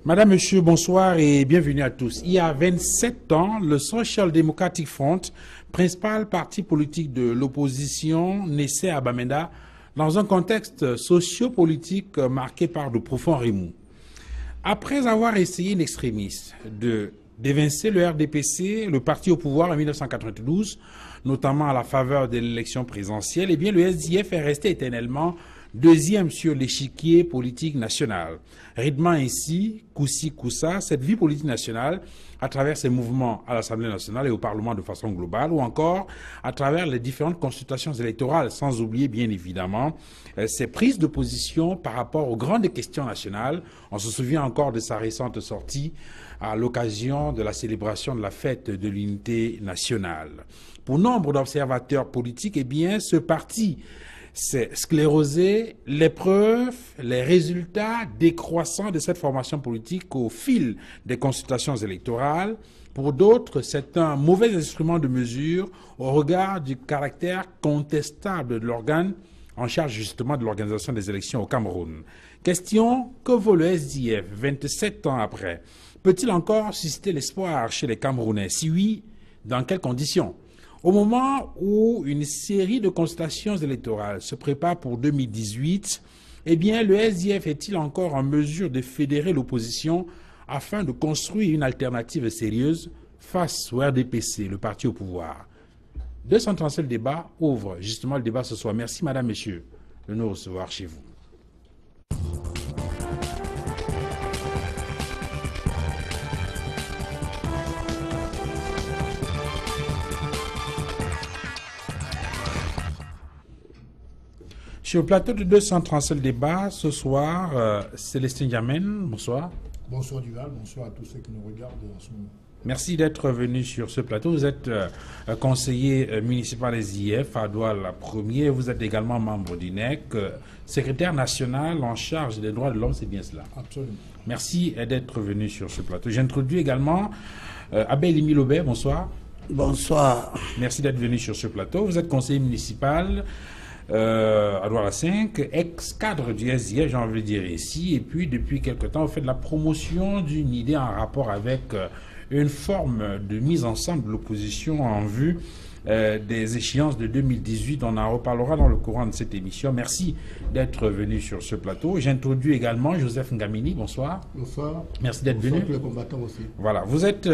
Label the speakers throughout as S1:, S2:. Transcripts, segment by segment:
S1: Madame, Monsieur, bonsoir et bienvenue à tous. Il y a 27 ans, le Social Democratic Front, principal parti politique de l'opposition, naissait à Bamenda dans un contexte socio-politique marqué par de profonds remous. Après avoir essayé in extremis d'évincer le RDPC, le parti au pouvoir en 1992, notamment à la faveur de l'élection présidentielle, eh bien le SDF est resté éternellement deuxième sur l'échiquier politique national, rythmant ainsi, coup-ci, coup-ça, cette vie politique nationale à travers ses mouvements à l'Assemblée nationale et au Parlement de façon globale, ou encore à travers les différentes consultations électorales, sans oublier bien évidemment ses prises de position par rapport aux grandes questions nationales. On se souvient encore de sa récente sortie à l'occasion de la célébration de la fête de l'unité nationale. Pour nombre d'observateurs politiques, eh bien, ce parti c'est scléroser les preuves, les résultats décroissants de cette formation politique au fil des consultations électorales. Pour d'autres, c'est un mauvais instrument de mesure au regard du caractère contestable de l'organe en charge justement de l'organisation des élections au Cameroun. Question, que vaut le SDF 27 ans après? Peut-il encore susciter l'espoir chez les Camerounais? Si oui, dans quelles conditions? Au moment où une série de consultations électorales se prépare pour 2018, eh bien, le SDF est-il encore en mesure de fédérer l'opposition afin de construire une alternative sérieuse face au RDPC, le parti au pouvoir? 237 débats ouvre justement le débat ce soir. Merci, madame, messieurs, de nous recevoir chez vous. Sur le plateau de 237 débats, ce soir, Célestin Diamène, bonsoir.
S2: Bonsoir Duval, bonsoir à tous ceux qui nous regardent en ce moment.
S1: Merci d'être venu sur ce plateau. Vous êtes conseiller municipal SDF à Douala 1er. Vous êtes également membre du NEC, secrétaire national en charge des droits de l'homme, c'est bien cela?
S2: Absolument.
S1: Merci d'être venu sur ce plateau. J'introduis également Abel Imilobé, bonsoir.
S3: Bonsoir.
S1: Merci d'être venu sur ce plateau. Vous êtes conseiller municipal à Douala 5, ex-cadre du SDF, j'ai envie de dire ici, et puis depuis quelque temps, vous faites la promotion d'une idée en rapport avec une forme de mise ensemble de l'opposition en vue des échéances de 2018. On en reparlera dans le courant de cette émission. Merci d'être venu sur ce plateau. J'introduis également Joseph Ngamini. Bonsoir.
S2: Bonsoir.
S1: Merci d'être venu.
S2: Bonsoir tous les combattants aussi.
S1: Voilà. Vous êtes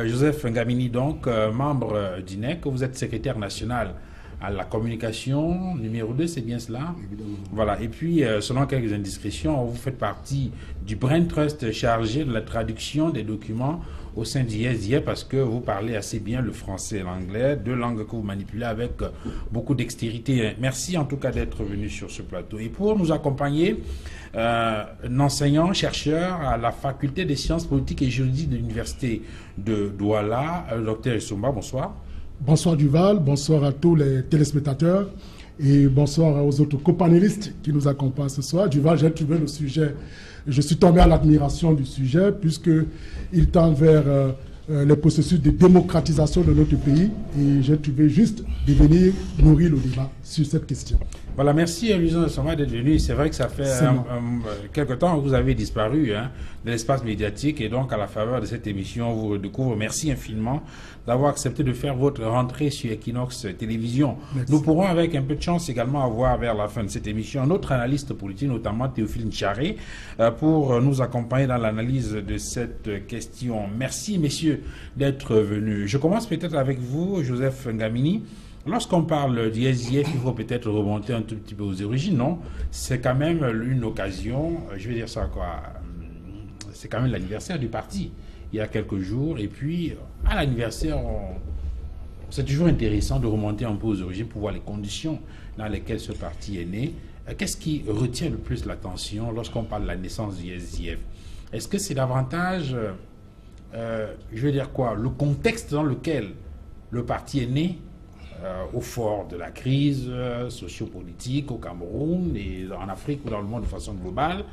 S1: Joseph Ngamini, donc membre d'INEC. Vous êtes secrétaire national à la communication numéro 2, c'est bien cela?
S2: Évidemment.
S1: Voilà. Et puis, selon quelques indiscrétions, vous faites partie du Brain Trust chargé de la traduction des documents au sein du SDF parce que vous parlez assez bien le français et l'anglais, deux langues que vous manipulez avec beaucoup d'extérité. Merci en tout cas d'être venu sur ce plateau. Et pour nous accompagner, un enseignant, chercheur à la faculté des sciences politiques et juridiques de l'université de Douala, le docteur Issoumba, bonsoir.
S2: Bonsoir Duval, bonsoir à tous les téléspectateurs et bonsoir aux autres copanélistes qui nous accompagnent ce soir. Duval, j'ai trouvé le sujet, je suis tombé à l'admiration du sujet puisqu'il tend vers les processus de démocratisation de notre pays et j'ai trouvé juste de venir nourrir le débat sur cette question.
S1: Voilà, merci Lucien Soma d'être venu. C'est vrai que ça fait quelque temps que vous avez disparu de l'espace médiatique et donc à la faveur de cette émission, on vous redécouvre. Merci infiniment d'avoir accepté de faire votre rentrée sur Equinox Télévision. Merci. Nous pourrons avec un peu de chance également avoir vers la fin de cette émission un autre analyste politique, notamment Théophile Ncharé, pour nous accompagner dans l'analyse de cette question. Merci messieurs d'être venus. Je commence peut-être avec vous, Joseph Ngamini. Lorsqu'on parle du SDF, il faut peut-être remonter un tout petit peu aux origines, non? C'est quand même une occasion, je vais dire ça quoi, c'est quand même l'anniversaire du parti, il y a quelques jours, et puis à l'anniversaire, c'est toujours intéressant de remonter un peu aux origines pour voir les conditions dans lesquelles ce parti est né. Qu'est-ce qui retient le plus l'attention lorsqu'on parle de la naissance du SDF? Est-ce que c'est davantage, je vais dire quoi, le contexte dans lequel le parti est né, au fort de la crise sociopolitique au Cameroun et en Afrique ou dans le monde de façon globale?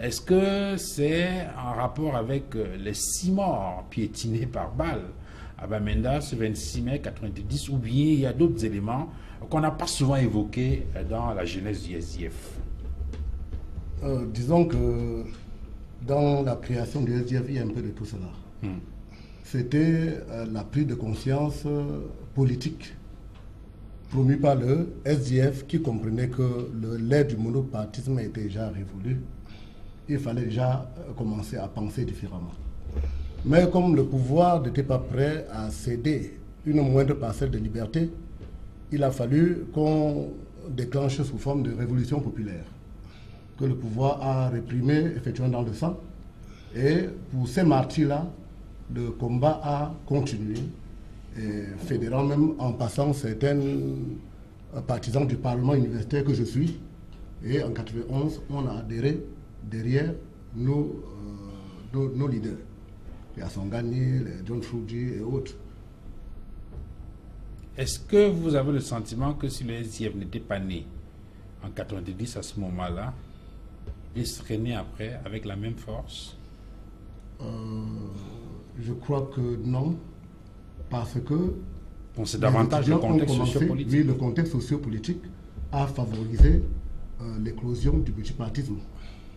S1: Est-ce que c'est en rapport avec les 6 morts piétinés par balle à Bamenda ce 26 mai 90 ou bien il y a d'autres éléments qu'on n'a pas souvent évoqués dans la jeunesse du SDF?
S2: Disons que
S3: dans la création du SDF, il y a un peu de tout cela. C'était la prise de conscience politique promue par le SDF qui comprenait que l'ère du monopartisme était déjà révolue. Il fallait déjà commencer à penser différemment. Mais comme le pouvoir n'était pas prêt à céder une moindre parcelle de liberté, il a fallu qu'on déclenche sous forme de révolution populaire, que le pouvoir a réprimé effectivement dans le sang. Et pour ces martyrs-là, le combat a continué, fédérant même en passant certains partisans du Parlement universitaire que je suis. Et en 1991, on a adhéré derrière nos leaders. Les Asongani, les John Fruji et autres.
S1: Est-ce que vous avez le sentiment que si le SDF n'était pas né en 90 à ce moment-là, il serait né après avec la même force?
S3: Je crois que non, parce que
S1: bon, c'est davantage le contexte sociopolitique.
S3: Oui, le contexte sociopolitique a favorisé l'éclosion du multipartisme,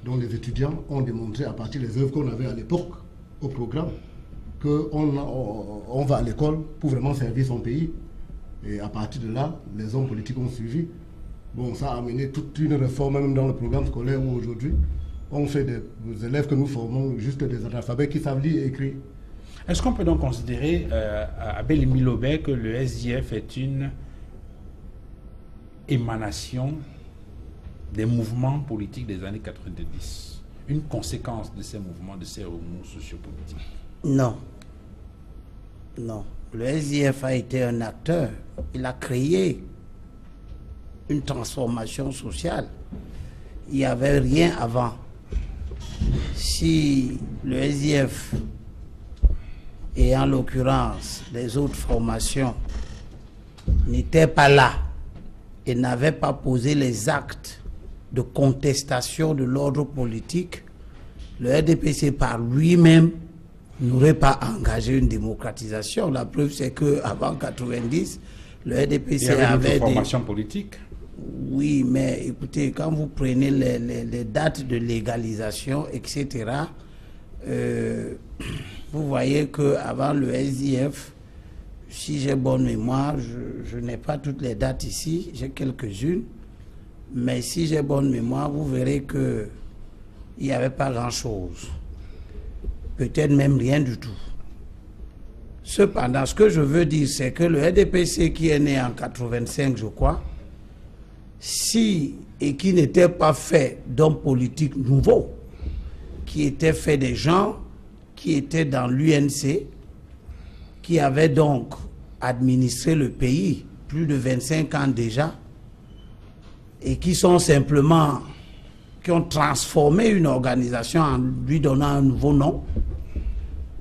S3: dont les étudiants ont démontré à partir des œuvres qu'on avait à l'époque au programme qu'on va à l'école pour vraiment servir son pays. Et à partir de là, les hommes politiques ont suivi. Bon, ça a amené toute une réforme même dans le programme scolaire où aujourd'hui, on fait des élèves que nous formons juste des analphabètes qui savent lire et écrire.
S1: Est-ce qu'on peut donc considérer, Abel Milobert, que le SDF est une émanation des mouvements politiques des années 90, une conséquence de ces mouvements, de ces remous sociopolitiques?
S4: Non. Non. Le SDF a été un acteur. Il a créé une transformation sociale. Il n'y avait rien avant. Si le SDF et en l'occurrence les autres formations n'étaient pas là et n'avaient pas posé les actes de contestation de l'ordre politique, le RDPC par lui-même n'aurait pas engagé une démocratisation. La preuve, c'est qu'avant 90, le RDPC avait
S1: des formations politiques.
S4: Oui, mais écoutez, quand vous prenez les dates de légalisation, etc., vous voyez qu'avant le SDF, si j'ai bonne mémoire, je n'ai pas toutes les dates ici, j'ai quelques-unes, mais si j'ai bonne mémoire, vous verrez qu'il n'y avait pas grand-chose. Peut-être même rien du tout. Cependant, ce que je veux dire, c'est que le RDPC qui est né en 85, je crois, et qui n'était pas fait d'hommes politiques nouveaux, qui était fait des gens qui étaient dans l'UNC, qui avaient donc administré le pays plus de 25 ans déjà, et qui sont simplement, qui ont transformé une organisation en lui donnant un nouveau nom,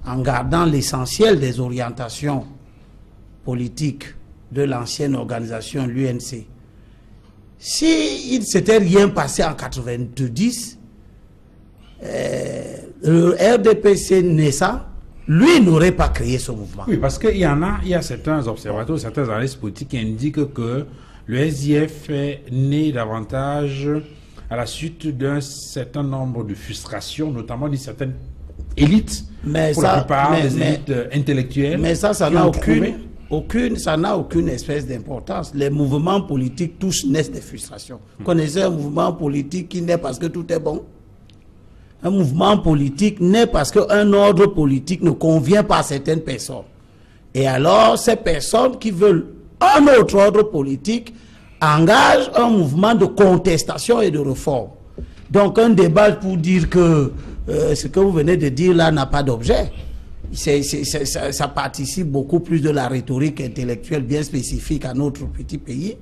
S4: en gardant l'essentiel des orientations politiques de l'ancienne organisation, l'UNC. S'il ne s'était rien passé en 90, le RDPC naissant, lui n'aurait pas créé ce mouvement.
S1: Oui, parce qu'il y a certains observateurs, certains analystes politiques qui indiquent que le SDF est né davantage à la suite d'un certain nombre de frustrations, notamment d'une certaine élite, pour la plupart des élites intellectuelles.
S4: Mais ça n'a aucune espèce d'importance. Les mouvements politiques, tous naissent des frustrations. Vous connaissez un mouvement politique qui naît parce que tout est bon? Un mouvement politique naît parce qu'un ordre politique ne convient pas à certaines personnes. Et alors, ces personnes qui veulent un autre ordre politique engagent un mouvement de contestation et de réforme. Donc, un débat pour dire que ce que vous venez de dire là n'a pas d'objet. Ça participe beaucoup plus de la rhétorique intellectuelle bien spécifique à notre petit pays.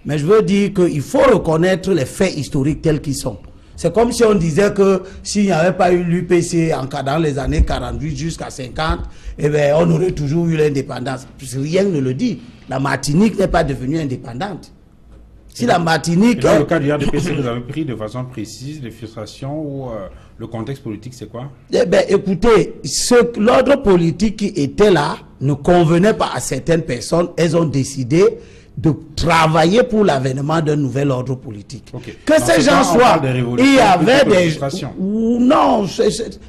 S4: Mais je veux dire qu'il faut reconnaître les faits historiques tels qu'ils sont. C'est comme si on disait que s'il n'y avait pas eu l'UPC dans les années 48 jusqu'à 50, eh bien, on aurait toujours eu l'indépendance. Rien ne le dit. La Martinique n'est pas devenue indépendante. Si la Martinique...
S1: Dans le cas du RDPC, vous avez pris de façon précise les frustrations ou le contexte politique, c'est quoi?
S4: Eh bien, écoutez, l'ordre politique qui était là ne convenait pas à certaines personnes. Elles ont décidé de travailler pour l'avènement d'un nouvel ordre politique.
S1: Okay.
S4: Que
S1: dans
S4: ces gens soient... Il y avait des... Non,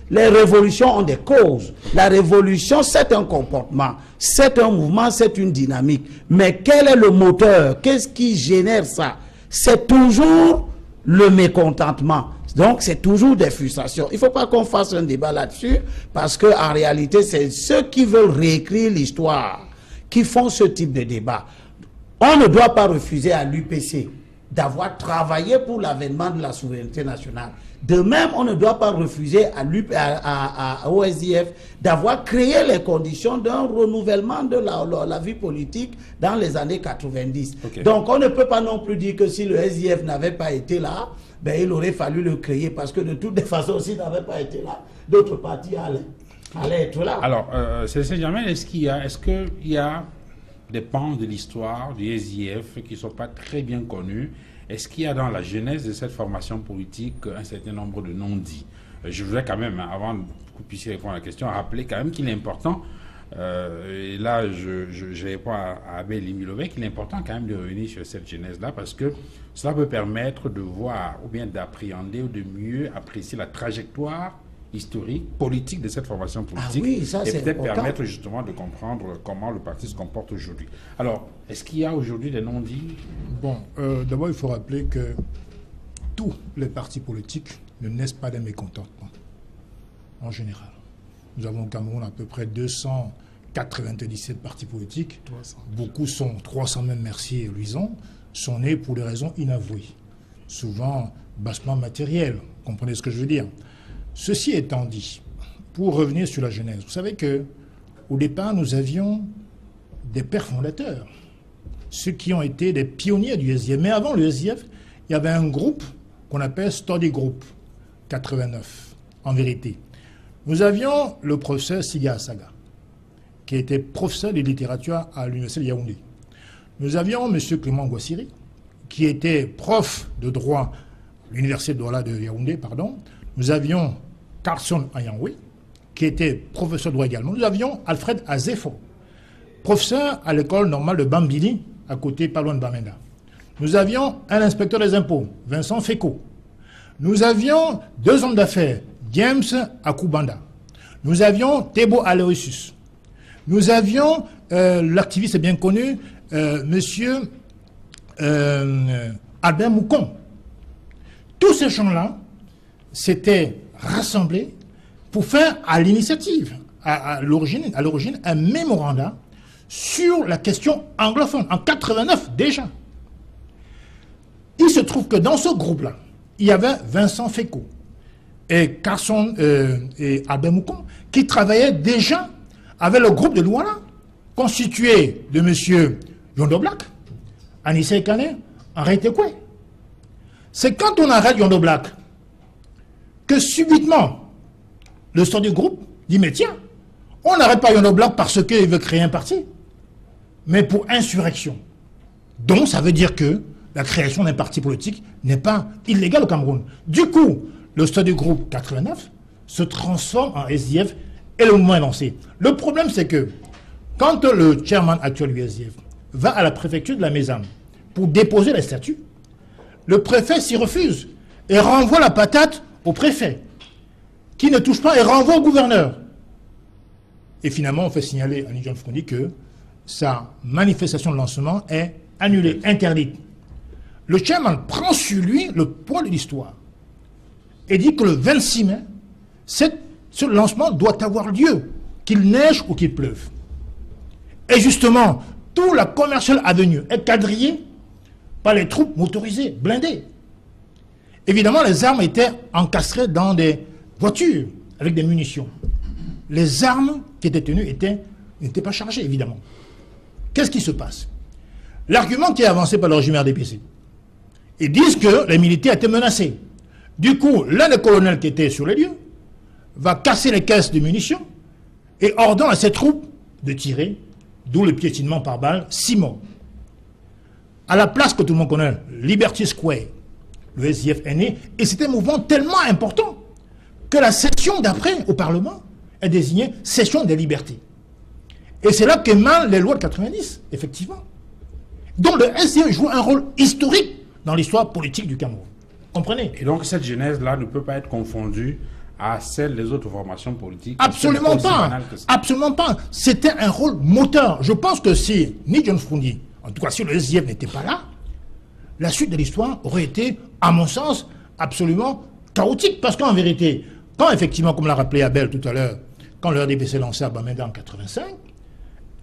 S4: les révolutions ont des causes. La révolution, c'est un comportement, c'est un mouvement, c'est une dynamique. Mais quel est le moteur? Qu'est-ce qui génère ça? C'est toujours le mécontentement. Donc, c'est toujours des frustrations. Il ne faut pas qu'on fasse un débat là-dessus, parce qu'en réalité, c'est ceux qui veulent réécrire l'histoire qui font ce type de débat. On ne doit pas refuser à l'UPC d'avoir travaillé pour l'avènement de la souveraineté nationale. De même, on ne doit pas refuser au SDF d'avoir créé les conditions d'un renouvellement de la vie politique dans les années 90. Okay. Donc, on ne peut pas non plus dire que si le SDF n'avait pas été là, ben, il aurait fallu le créer, parce que de toutes les façons, s'il n'avait pas été là, d'autres partis allaient être là.
S1: Alors, c'est Germain, est-ce qu'il y a des pans de l'histoire du SDF qui ne sont pas très bien connus? Est-ce qu'il y a dans la genèse de cette formation politique un certain nombre de non-dits? Je voudrais quand même, avant que vous puissiez répondre à la question, rappeler quand même qu'il est important, et là je réponds à Abel Milovec, qu'il est important quand même de revenir sur cette genèse-là, parce que cela peut permettre de voir, ou bien d'appréhender, ou de mieux apprécier la trajectoire historique, politique de cette formation politique,
S4: oui, ça,
S1: et peut-être
S4: important.
S1: permettre justement de comprendre comment le parti se comporte aujourd'hui. Alors, est-ce qu'il y a aujourd'hui des non-dits?
S5: Bon, d'abord il faut rappeler que tous les partis politiques ne naissent pas d'un mécontentement, en général. Nous avons au Cameroun à peu près 297 partis politiques, 300. Beaucoup sont, 300 même, merci et luisants, sont nés pour des raisons inavouées, souvent bassement matérielles, vous comprenez ce que je veux dire. Ceci étant dit, pour revenir sur la genèse, vous savez qu'au départ, nous avions des pères fondateurs, ceux qui ont été des pionniers du SDF. Mais avant le SDF, il y avait un groupe qu'on appelle Study Group 89, en vérité. Nous avions le professeur Siga Saga, qui était professeur de littérature à l'université de Yaoundé. Nous avions M. Clément Guassiri, qui était prof de droit à l'université de Douala de Yaoundé, pardon. Nous avions Carson Ayangwe, qui était professeur de droit également. Nous avions Alfred Azefo, professeur à l'école normale de Bambili, à côté, pas loin de Bamenda. Nous avions un inspecteur des impôts, Vincent Feko. Nous avions deux hommes d'affaires, James Akubanda. Nous avions Tebo Aloysius. Nous avions l'activiste bien connu, monsieur Albert Moukon. Tous ces gens-là s'étaient rassemblés pour faire à l'initiative, à l'origine, un mémorandum sur la question anglophone, en 89 déjà. Il se trouve que dans ce groupe-là, il y avait Vincent Feko et Carson et Albert Moukon qui travaillaient déjà avec le groupe de Douala, constitué de M. Yondo Black, Anissé Kane, Henri Tekwe. C'est quand on arrête Yondo Black que subitement, le sort du groupe dit, mais tiens, on n'arrête pas Yondo Black parce qu'il veut créer un parti, mais pour insurrection. Donc, ça veut dire que la création d'un parti politique n'est pas illégale au Cameroun. Du coup, le sort du groupe 89 se transforme en SDF et le mouvement est lancé. Le problème, c'est que quand le chairman actuel du SDF va à la préfecture de la Mézane pour déposer les statuts, le préfet s'y refuse et renvoie la patate au préfet, qui ne touche pas et renvoie au gouverneur. Et finalement, on fait signaler à Nigel Frondi que sa manifestation de lancement est annulée, interdite. Le chairman prend sur lui le poids de l'histoire et dit que le 26 mai, ce lancement doit avoir lieu, qu'il neige ou qu'il pleuve. Et justement, toute la commercial avenue est quadrillée par les troupes motorisées, blindées. Évidemment, les armes étaient encastrées dans des voitures avec des munitions. Les armes qui étaient tenues n'étaient pas chargées, évidemment. Qu'est-ce qui se passe? L'argument qui est avancé par le régime RDPC, ils disent que les militaires étaient menacés. Du coup, l'un des colonels qui était sur les lieux va casser les caisses de munitions et ordonne à ses troupes de tirer, d'où le piétinement par balle, 6 morts. À la place que tout le monde connaît, Liberty Square, le SDF est né, et c'était un mouvement tellement important que la session d'après au Parlement est désignée session des libertés. Et c'est là qu'émanent les lois de 90, effectivement. dont le SDF joue un rôle historique dans l'histoire politique du Cameroun. Comprenez?
S1: Et donc cette genèse-là ne peut pas être confondue à celle des autres formations politiques.
S5: Absolument pas. Absolument pas. C'était un rôle moteur. Je pense que si ni John Froundi, en tout cas si le SDF n'était pas là, la suite de l'histoire aurait été, à mon sens, absolument chaotique. Parce qu'en vérité, quand effectivement, comme l'a rappelé Abel tout à l'heure, quand le RDP s'est lancé à Bamenda en 85,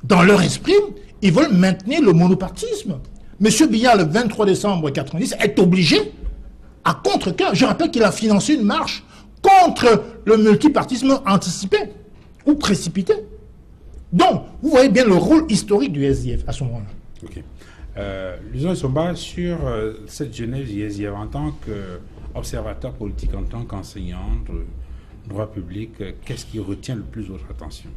S5: dans leur esprit, ils veulent maintenir le monopartisme. Monsieur Biya, le 23 décembre 1990, est obligé, à contre-cœur, je rappelle qu'il a financé une marche contre le multipartisme anticipé ou précipité. Donc, vous voyez bien le rôle historique du SDF à ce moment-là.
S1: Ok. Luzon Somba, sur cette genèse du SDF, en tant qu'observateur politique, en tant qu'enseignant de droit public, qu'est-ce qui retient le plus votre attention?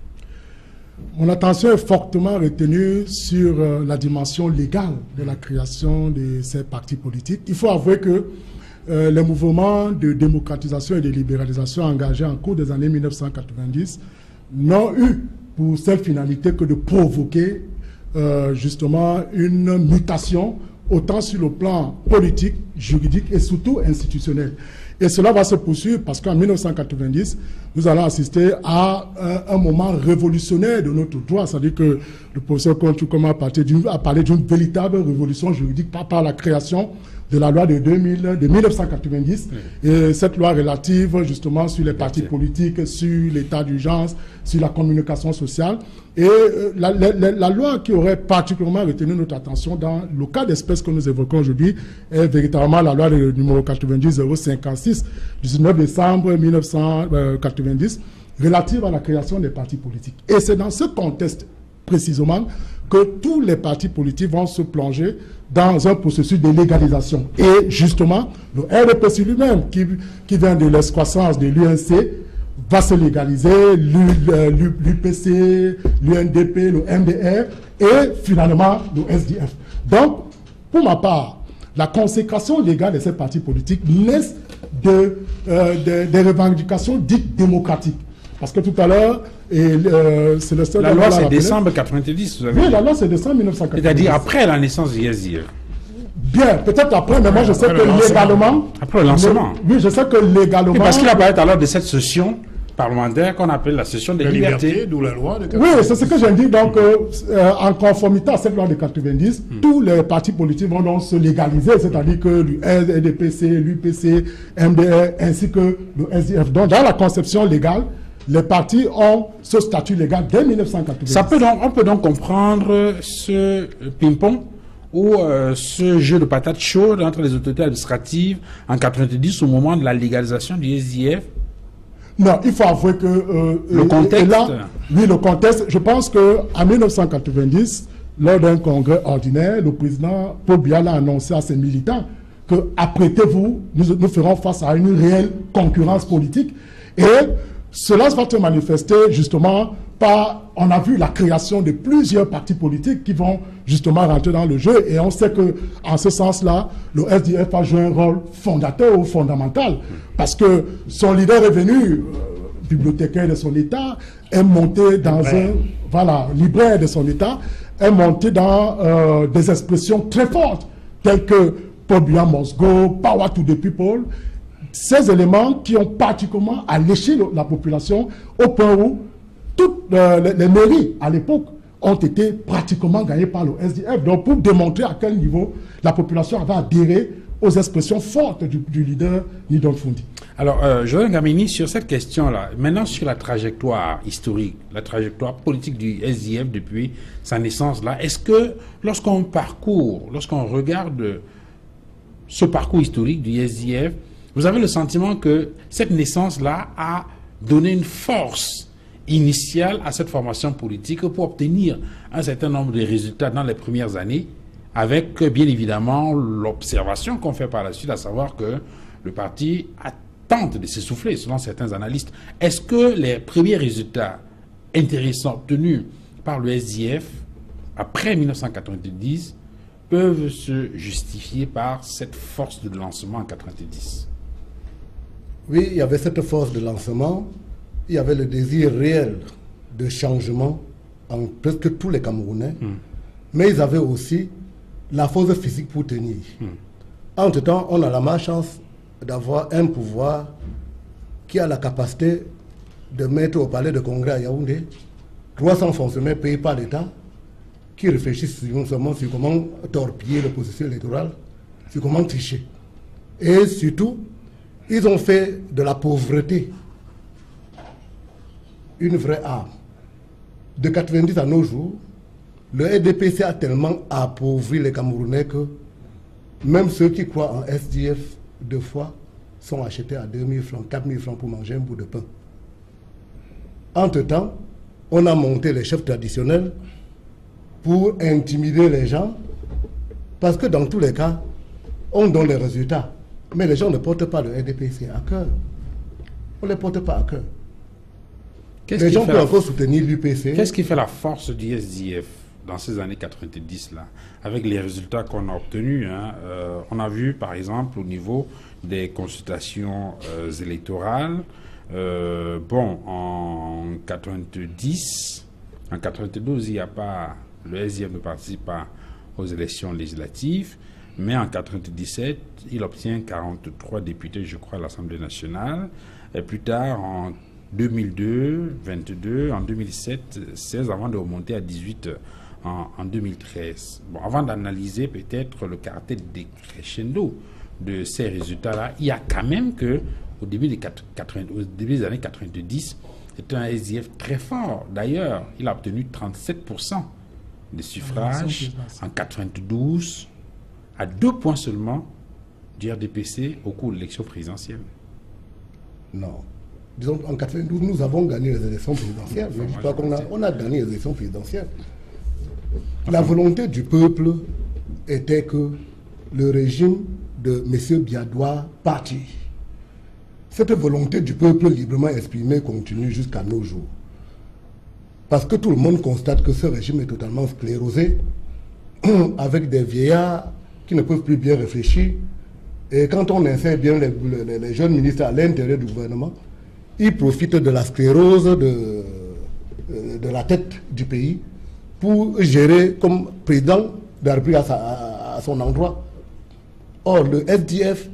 S2: Mon attention est fortement retenue sur la dimension légale de la création de ces partis politiques. Il faut avouer que les mouvements de démocratisation et de libéralisation engagés en cours des années 1990 n'ont eu pour seule finalité que de provoquer justement une mutation autant sur le plan politique, juridique et surtout institutionnel. Et cela va se poursuivre parce qu'en 1990, nous allons assister à un moment révolutionnaire de notre droit. C'est-à-dire que le professeur Konchoukouma a parlé d'une véritable révolution juridique par la création de la loi de 1990, et cette loi relative justement sur les partis politiques, sur l'état d'urgence, sur la communication sociale. Et la loi qui aurait particulièrement retenu notre attention dans le cas d'espèce que nous évoquons aujourd'hui est véritablement la loi numéro 90-056 du 19 décembre 1990 relative à la création des partis politiques. Et c'est dans ce contexte précisément que tous les partis politiques vont se plonger dans un processus de légalisation. Et justement, le RDPC lui-même, qui vient de l'excroissance de l'UNC, va se légaliser, l'UPC, l'UNDP, le MDR et finalement le SDF. Donc, pour ma part, la consécration légale de ces partis politiques naissent des revendications dites démocratiques. Parce que tout à l'heure, c'est le seul...
S1: La loi, c'est décembre 90, vous avez dit.
S2: Oui, la loi, c'est décembre 1990.
S1: C'est-à-dire après la naissance du SDF.
S2: Bien, peut-être après, mais moi je sais que légalement...
S1: Après le lancement.
S2: Oui, je sais que légalement...
S1: Oui, parce qu'il a parlé alors de cette session parlementaire qu'on appelle la session des libertés.
S5: D'où la loi de 90.
S2: Oui, c'est ce que j'ai dit. Donc, en conformité à cette loi de 90, tous les partis politiques vont donc se légaliser, c'est-à-dire que le RDPC, l'UPC, MDR, ainsi que le SDF. Donc, dans la conception légale, les partis ont ce statut légal dès 1990.
S1: On peut donc comprendre ce ping-pong ou ce jeu de patates chaudes entre les autorités administratives en 90 au moment de la légalisation du SDF.
S2: Non, il faut avouer que...
S1: le contexte.
S2: Oui, le contexte. Je pense qu'en 1990, lors d'un congrès ordinaire, le président Paul Biya a annoncé à ses militants que apprêtez-vous, nous ferons face à une réelle concurrence politique. Et cela va se manifester justement par, on a vu la création de plusieurs partis politiques qui vont justement rentrer dans le jeu, et on sait que en ce sens-là, le SDF a joué un rôle fondateur ou fondamental, parce que son leader est venu, bibliothécaire de son État, est monté dans libraire de son État, est monté dans des expressions très fortes, telles que Paul Biya must go, power to the people. Ces éléments qui ont particulièrement alléché la population au point où toutes les mairies à l'époque ont été pratiquement gagnées par le SDF. Donc pour démontrer à quel niveau la population avait adhéré aux expressions fortes du leader Nidon Foundi.
S1: Alors, Joël Ngamini, sur cette question-là, maintenant sur la trajectoire historique, la trajectoire politique du SDF depuis sa naissance-là, est-ce que lorsqu'on regarde ce parcours historique du SDF, vous avez le sentiment que cette naissance-là a donné une force initiale à cette formation politique pour obtenir un certain nombre de résultats dans les premières années, avec bien évidemment l'observation qu'on fait par la suite, à savoir que le parti tente de s'essouffler, selon certains analystes. Est-ce que les premiers résultats intéressants obtenus par le SDF après 1990 peuvent se justifier par cette force de lancement en 1990?
S3: Oui, il y avait cette force de lancement, il y avait le désir réel de changement en presque tous les Camerounais, mais ils avaient aussi la force physique pour tenir. Entre-temps, on a la malchance d'avoir un pouvoir qui a la capacité de mettre au palais de congrès à Yaoundé 300 fonctionnaires payés par l'État qui réfléchissent seulement sur comment torpiller le processus électoral, sur comment tricher. Et surtout, ils ont fait de la pauvreté une vraie arme. De 90 à nos jours, le RDPC a tellement appauvri les Camerounais que même ceux qui croient en SDF deux fois sont achetés à 2 000 francs, 4 000 francs pour manger un bout de pain. Entre-temps, on a monté les chefs traditionnels pour intimider les gens, parce que dans tous les cas, on donne les résultats. Mais les gens ne portent pas le RDPC à cœur. On ne les porte pas à cœur. Les gens peuvent encore soutenir l'UPC.
S1: Qu'est-ce qui fait la force du SDF dans ces années 90-là, avec les résultats qu'on a obtenus, hein? On a vu, par exemple, au niveau des consultations électorales, bon, en 90, en 92, il n'y a pas, le SDF ne participe pas aux élections législatives, mais en 97, il obtient 43 députés, je crois, à l'Assemblée nationale, et plus tard, en 2002, 22, en 2007, 16, avant de remonter à 18 en 2013. Bon, avant d'analyser peut-être le caractère décrescendo de ces résultats-là, il y a quand même que au début des années 90, c'était un SDF très fort. D'ailleurs, il a obtenu 37% des suffrages en 92, à 2 points seulement du RDPC au cours de l'élection présidentielle.
S3: Non. Disons, en 92, nous avons gagné les élections présidentielles. Je ne dis pas qu'on a gagné les élections présidentielles. La volonté du peuple était que le régime de M. Biadoua partit. Cette volonté du peuple librement exprimée continue jusqu'à nos jours. Parce que tout le monde constate que ce régime est totalement sclérosé, avec des vieillards qui ne peuvent plus bien réfléchir. Et quand on insère bien les jeunes ministres à l'intérieur du gouvernement, ils profitent de la sclérose de la tête du pays pour gérer comme président de la République à son endroit. Or, le SDF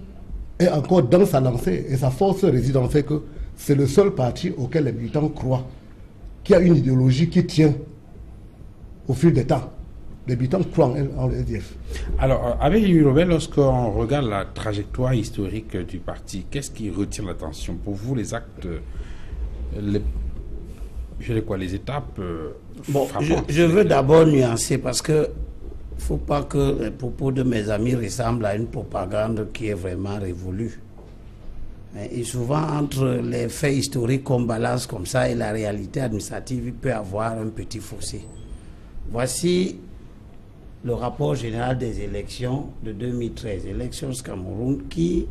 S3: est encore dans sa lancée et sa force réside en fait que c'est le seul parti auquel les militants croient, qui a une idéologie qui tient au fil des temps. Les militants croient en le SDF.
S1: Alors, avec Robert, lorsqu'on regarde la trajectoire historique du parti, qu'est-ce qui retient l'attention? Pour vous, les actes, les étapes
S4: bon, je veux d'abord nuancer parce que il ne faut pas que les propos de mes amis ressemblent à une propagande qui est vraiment révolue. Et souvent, entre les faits historiques qu'on balance comme ça et la réalité administrative, il peut y avoir un petit fossé. Voici le rapport général des élections de 2013, élections Cameroun, qui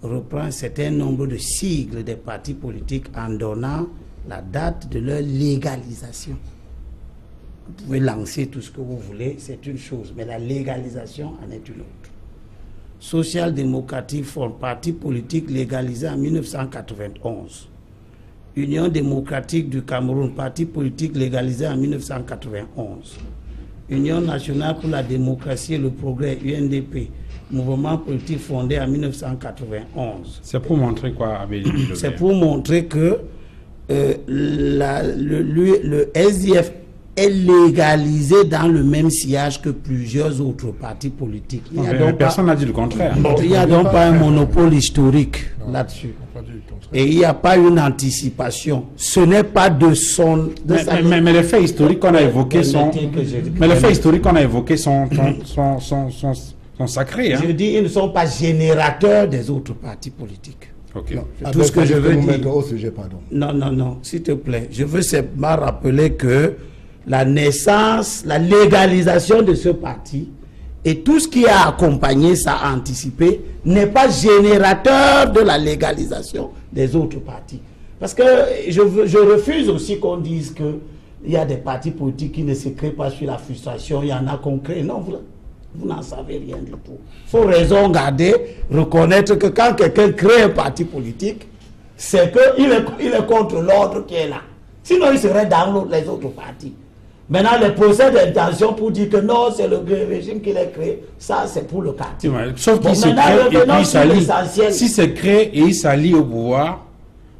S4: reprend un certain nombre de sigles des partis politiques en donnant la date de leur légalisation. Vous pouvez lancer tout ce que vous voulez, c'est une chose, mais la légalisation en est une autre. Social-démocratique Front, parti politique légalisé en 1991. Union démocratique du Cameroun, parti politique légalisé en 1991. Union nationale pour la démocratie et le progrès, UNDP, mouvement politique fondé en 1991.
S1: C'est pour montrer quoi, Abel?
S4: C'est pour montrer que le SDF est légalisé dans le même sillage que plusieurs autres partis politiques.
S1: Personne n'a dit le contraire.
S4: Il n'y a donc pas un monopole historique là-dessus. Et il n'y a pas une anticipation. Ce n'est pas de son...
S1: Mais les faits historiques qu'on a évoqués sont... Mais les faits historiques qu'on a évoqués sont sacrés. Hein?
S4: Je dis, ils ne sont pas générateurs des autres partis politiques.
S1: Okay.
S4: C'est tout ce que je veux dire.
S3: Au sujet, pardon.
S4: Non, s'il te plaît. Je veux simplement rappeler que la naissance, la légalisation de ce parti et tout ce qui a accompagné ça, anticipé, n'est pas générateur de la légalisation des autres partis. Parce que je refuse aussi qu'on dise qu'il y a des partis politiques qui ne se créent pas sur la frustration, il y en a qu'on crée. Non, vous n'en savez rien du tout. Il faut raison garder, reconnaître que quand quelqu'un crée un parti politique, c'est qu'il est contre l'ordre qui est là. Sinon, il serait dans les autres partis. Maintenant, les procès d'intention pour dire que non, c'est le régime qui l'a créé, ça c'est pour le cas.
S1: Sauf qu'il se crée et puis il s'allie. Si c'est créé et il s'allie au pouvoir,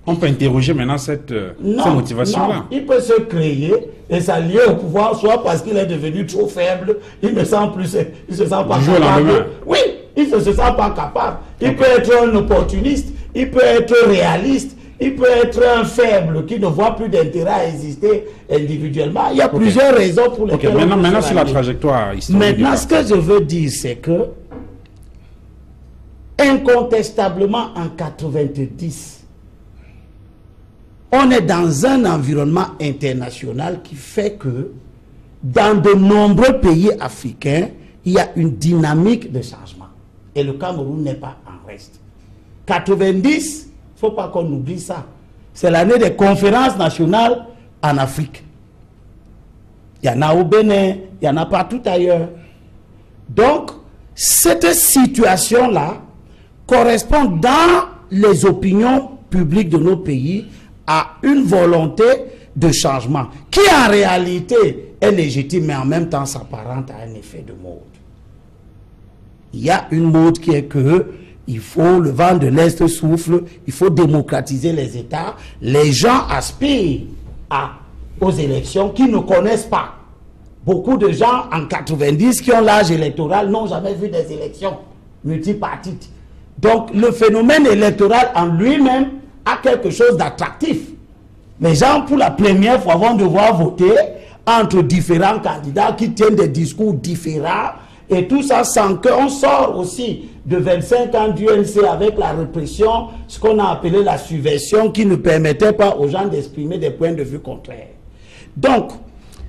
S1: on peut interroger maintenant cette motivation-là.
S4: Non, il peut se créer et s'allier au pouvoir, soit parce qu'il est devenu trop faible, il ne sent plus, il se sent pas capable. Oui, il ne se sent pas capable. Il peut être un opportuniste, il peut être réaliste, il peut être un faible qui ne voit plus d'intérêt à exister individuellement. Il y a plusieurs raisons pour lesquelles...
S1: Maintenant sur la trajectoire historique.
S4: Maintenant, ce que je veux dire, c'est que incontestablement en 90, on est dans un environnement international qui fait que dans de nombreux pays africains, il y a une dynamique de changement. Et le Cameroun n'est pas en reste. 90, il ne faut pas qu'on oublie ça. C'est l'année des conférences nationales en Afrique. Il y en a au Bénin, il y en a partout ailleurs. Donc, cette situation-là correspond dans les opinions publiques de nos pays à une volonté de changement qui en réalité est légitime mais en même temps s'apparente à un effet de mode. Il y a une mode qui est que il faut, le vent de l'Est souffle, il faut démocratiser les États. Les gens aspirent aux élections qu'ils ne connaissent pas. Beaucoup de gens en 90 qui ont l'âge électoral n'ont jamais vu des élections multipartites. Donc le phénomène électoral en lui-même a quelque chose d'attractif. Les gens pour la première fois vont devoir voter entre différents candidats qui tiennent des discours différents et tout ça sans qu'on sort aussi de 25 ans d'UNC avec la répression, ce qu'on a appelé la subversion qui ne permettait pas aux gens d'exprimer des points de vue contraires. Donc,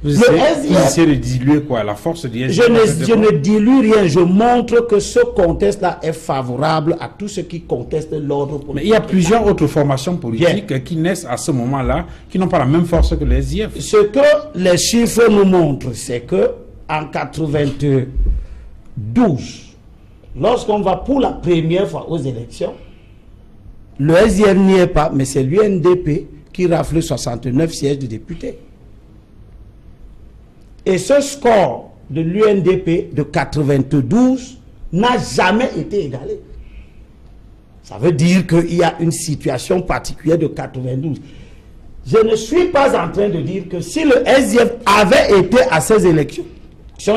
S1: vous essayez de diluer quoi? La force du SDF?
S4: Je ne dilue rien, je montre que ce contexte-là est favorable à tous ceux qui contestent l'ordre politique.
S1: Mais il y a plusieurs autres formations politiques qui naissent à ce moment-là, qui n'ont pas la même force que le SDF.
S4: Ce que les chiffres nous montrent, c'est que en 92, lorsqu'on va pour la première fois aux élections, le SDF n'y est pas, mais c'est l'UNDP qui rafle 69 sièges de députés. Et ce score de l'UNDP de 92 n'a jamais été égalé. Ça veut dire qu'il y a une situation particulière de 92. Je ne suis pas en train de dire que si le SDF avait été à ces élections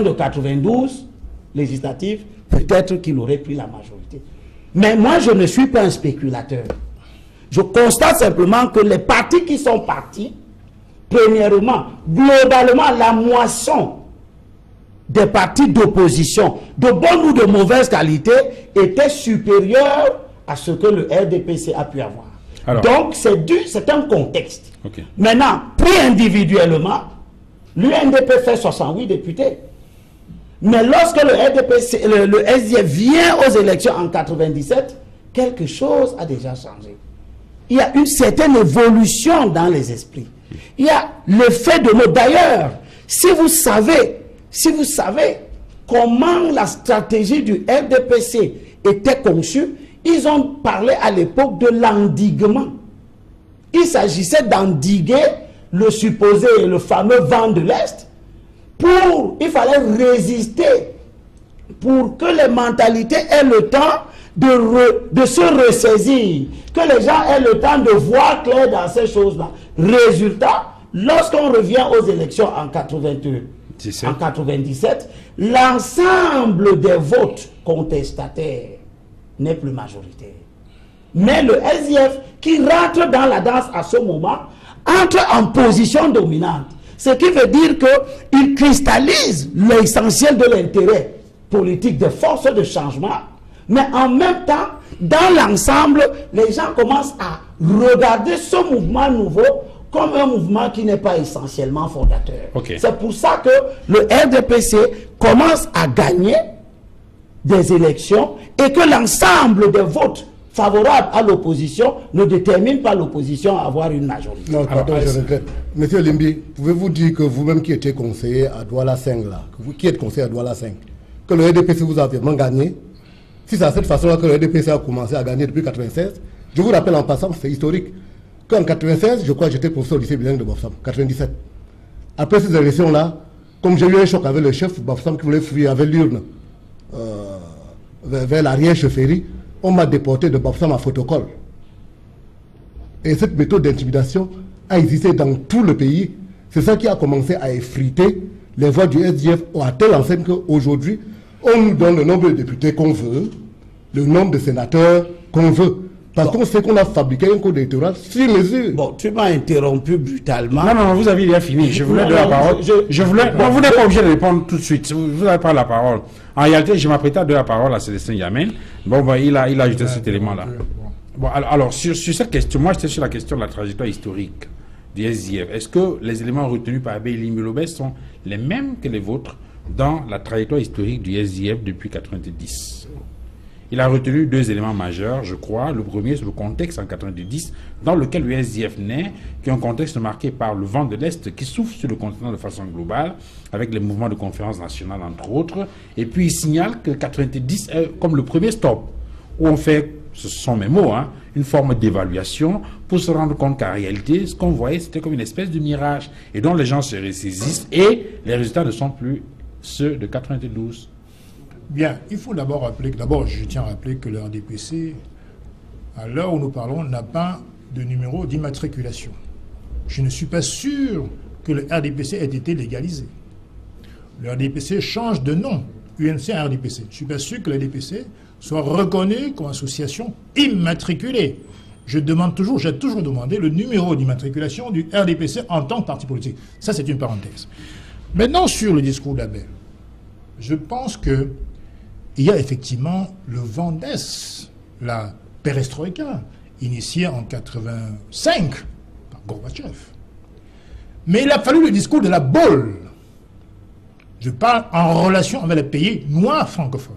S4: de 92 législatives, peut-être qu'il aurait pris la majorité. Mais moi, je ne suis pas un spéculateur. Je constate simplement que les partis qui sont partis, premièrement, globalement, la moisson des partis d'opposition, de bonne ou de mauvaise qualité, était supérieure à ce que le RDPC a pu avoir. Alors, donc, c'est un contexte. Okay. Maintenant, pris individuellement, l'UNDP fait 68 députés. Mais lorsque le SDF vient aux élections en 97, quelque chose a déjà changé. Il y a une certaine évolution dans les esprits. Il y a le fait de mode. D'ailleurs, si vous savez comment la stratégie du RDPC était conçue, ils ont parlé à l'époque de l'endiguement. Il s'agissait d'endiguer le supposé, le fameux vent de l'Est. Il fallait résister pour que les mentalités aient le temps de se ressaisir, que les gens aient le temps de voir clair dans ces choses-là. Résultat, lorsqu'on revient aux élections en 97, l'ensemble des votes contestataires n'est plus majoritaire. Mais le SDF, qui rentre dans la danse à ce moment, entre en position dominante. Ce qui veut dire qu'il cristallise l'essentiel de l'intérêt politique des forces de changement, mais en même temps, dans l'ensemble, les gens commencent à regarder ce mouvement nouveau comme un mouvement qui n'est pas essentiellement fondateur. Okay. C'est pour ça que le RDPC commence à gagner des élections et que l'ensemble des votes favorables à l'opposition ne détermine pas l'opposition à avoir une majorité.
S3: Non, pardon, je regrette. Monsieur Limbi, pouvez-vous dire que vous-même qui étiez conseiller à Douala 5, là, qui êtes conseiller à Douala 5, que le RDPC vous a vraiment gagné? Si c'est à cette façon-là que le RDPC a commencé à gagner depuis 1996, je vous rappelle en passant, c'est historique, qu'en 1996, je crois que j'étais professeur au lycée bilingue de Bofsam, 97. Après ces élections-là, comme j'ai eu un choc avec le chef Bafoussam qui voulait fuir avec l'urne vers l'arrière-chefferie, on m'a déporté de Bafoussam à Photocol. Et cette méthode d'intimidation a existé dans tout le pays. C'est ça qui a commencé à effriter les voix du SDF à telle enseigne qu'aujourd'hui, on nous donne le nombre de députés qu'on veut, le nombre de sénateurs qu'on veut. Parce qu'on sait qu'on a fabriqué un code électoral sur mesure.
S4: Bon, tu m'as interrompu brutalement.
S1: Non, vous avez déjà fini. Je voulais donner la parole. Non, vous n'êtes pas obligé de répondre tout de suite. Vous n'avez pas la parole. En réalité, je m'apprêtais à donner la parole à Célestin Yamen. Bon, il a ajouté cet élément-là. Bon, alors sur cette question, moi, j'étais sur la question de la trajectoire historique du SDF. Est-ce que les éléments retenus par Abbé Limulobès sont les mêmes que les vôtres dans la trajectoire historique du SDF depuis 1990? Il a retenu deux éléments majeurs, je crois. Le premier, c'est le contexte en 90, dans lequel le SDF naît, qui est un contexte marqué par le vent de l'Est qui souffle sur le continent de façon globale, avec les mouvements de conférence nationale, entre autres. Et puis, il signale que 90 est comme le premier stop, où on fait, ce sont mes mots, une forme d'évaluation pour se rendre compte qu'en réalité, ce qu'on voyait, c'était comme une espèce de mirage, et dont les gens se ressaisissent, et les résultats ne sont plus ceux de 92.
S5: Bien, il faut d'abord rappeler que, je tiens à rappeler que le RDPC, à l'heure où nous parlons, n'a pas de numéro d'immatriculation. Je ne suis pas sûr que le RDPC ait été légalisé. Le RDPC change de nom, UNC à RDPC. Je ne suis pas sûr que le RDPC soit reconnu comme association immatriculée. J'ai toujours demandé le numéro d'immatriculation du RDPC en tant que parti politique. Ça, c'est une parenthèse. Maintenant, sur le discours d'Abel, je pense que il y a effectivement le vent d'Est, la perestroïka, initiée en 1985 par Gorbatchev. Mais il a fallu le discours de la bolle. Je parle en relation avec les pays noirs francophones.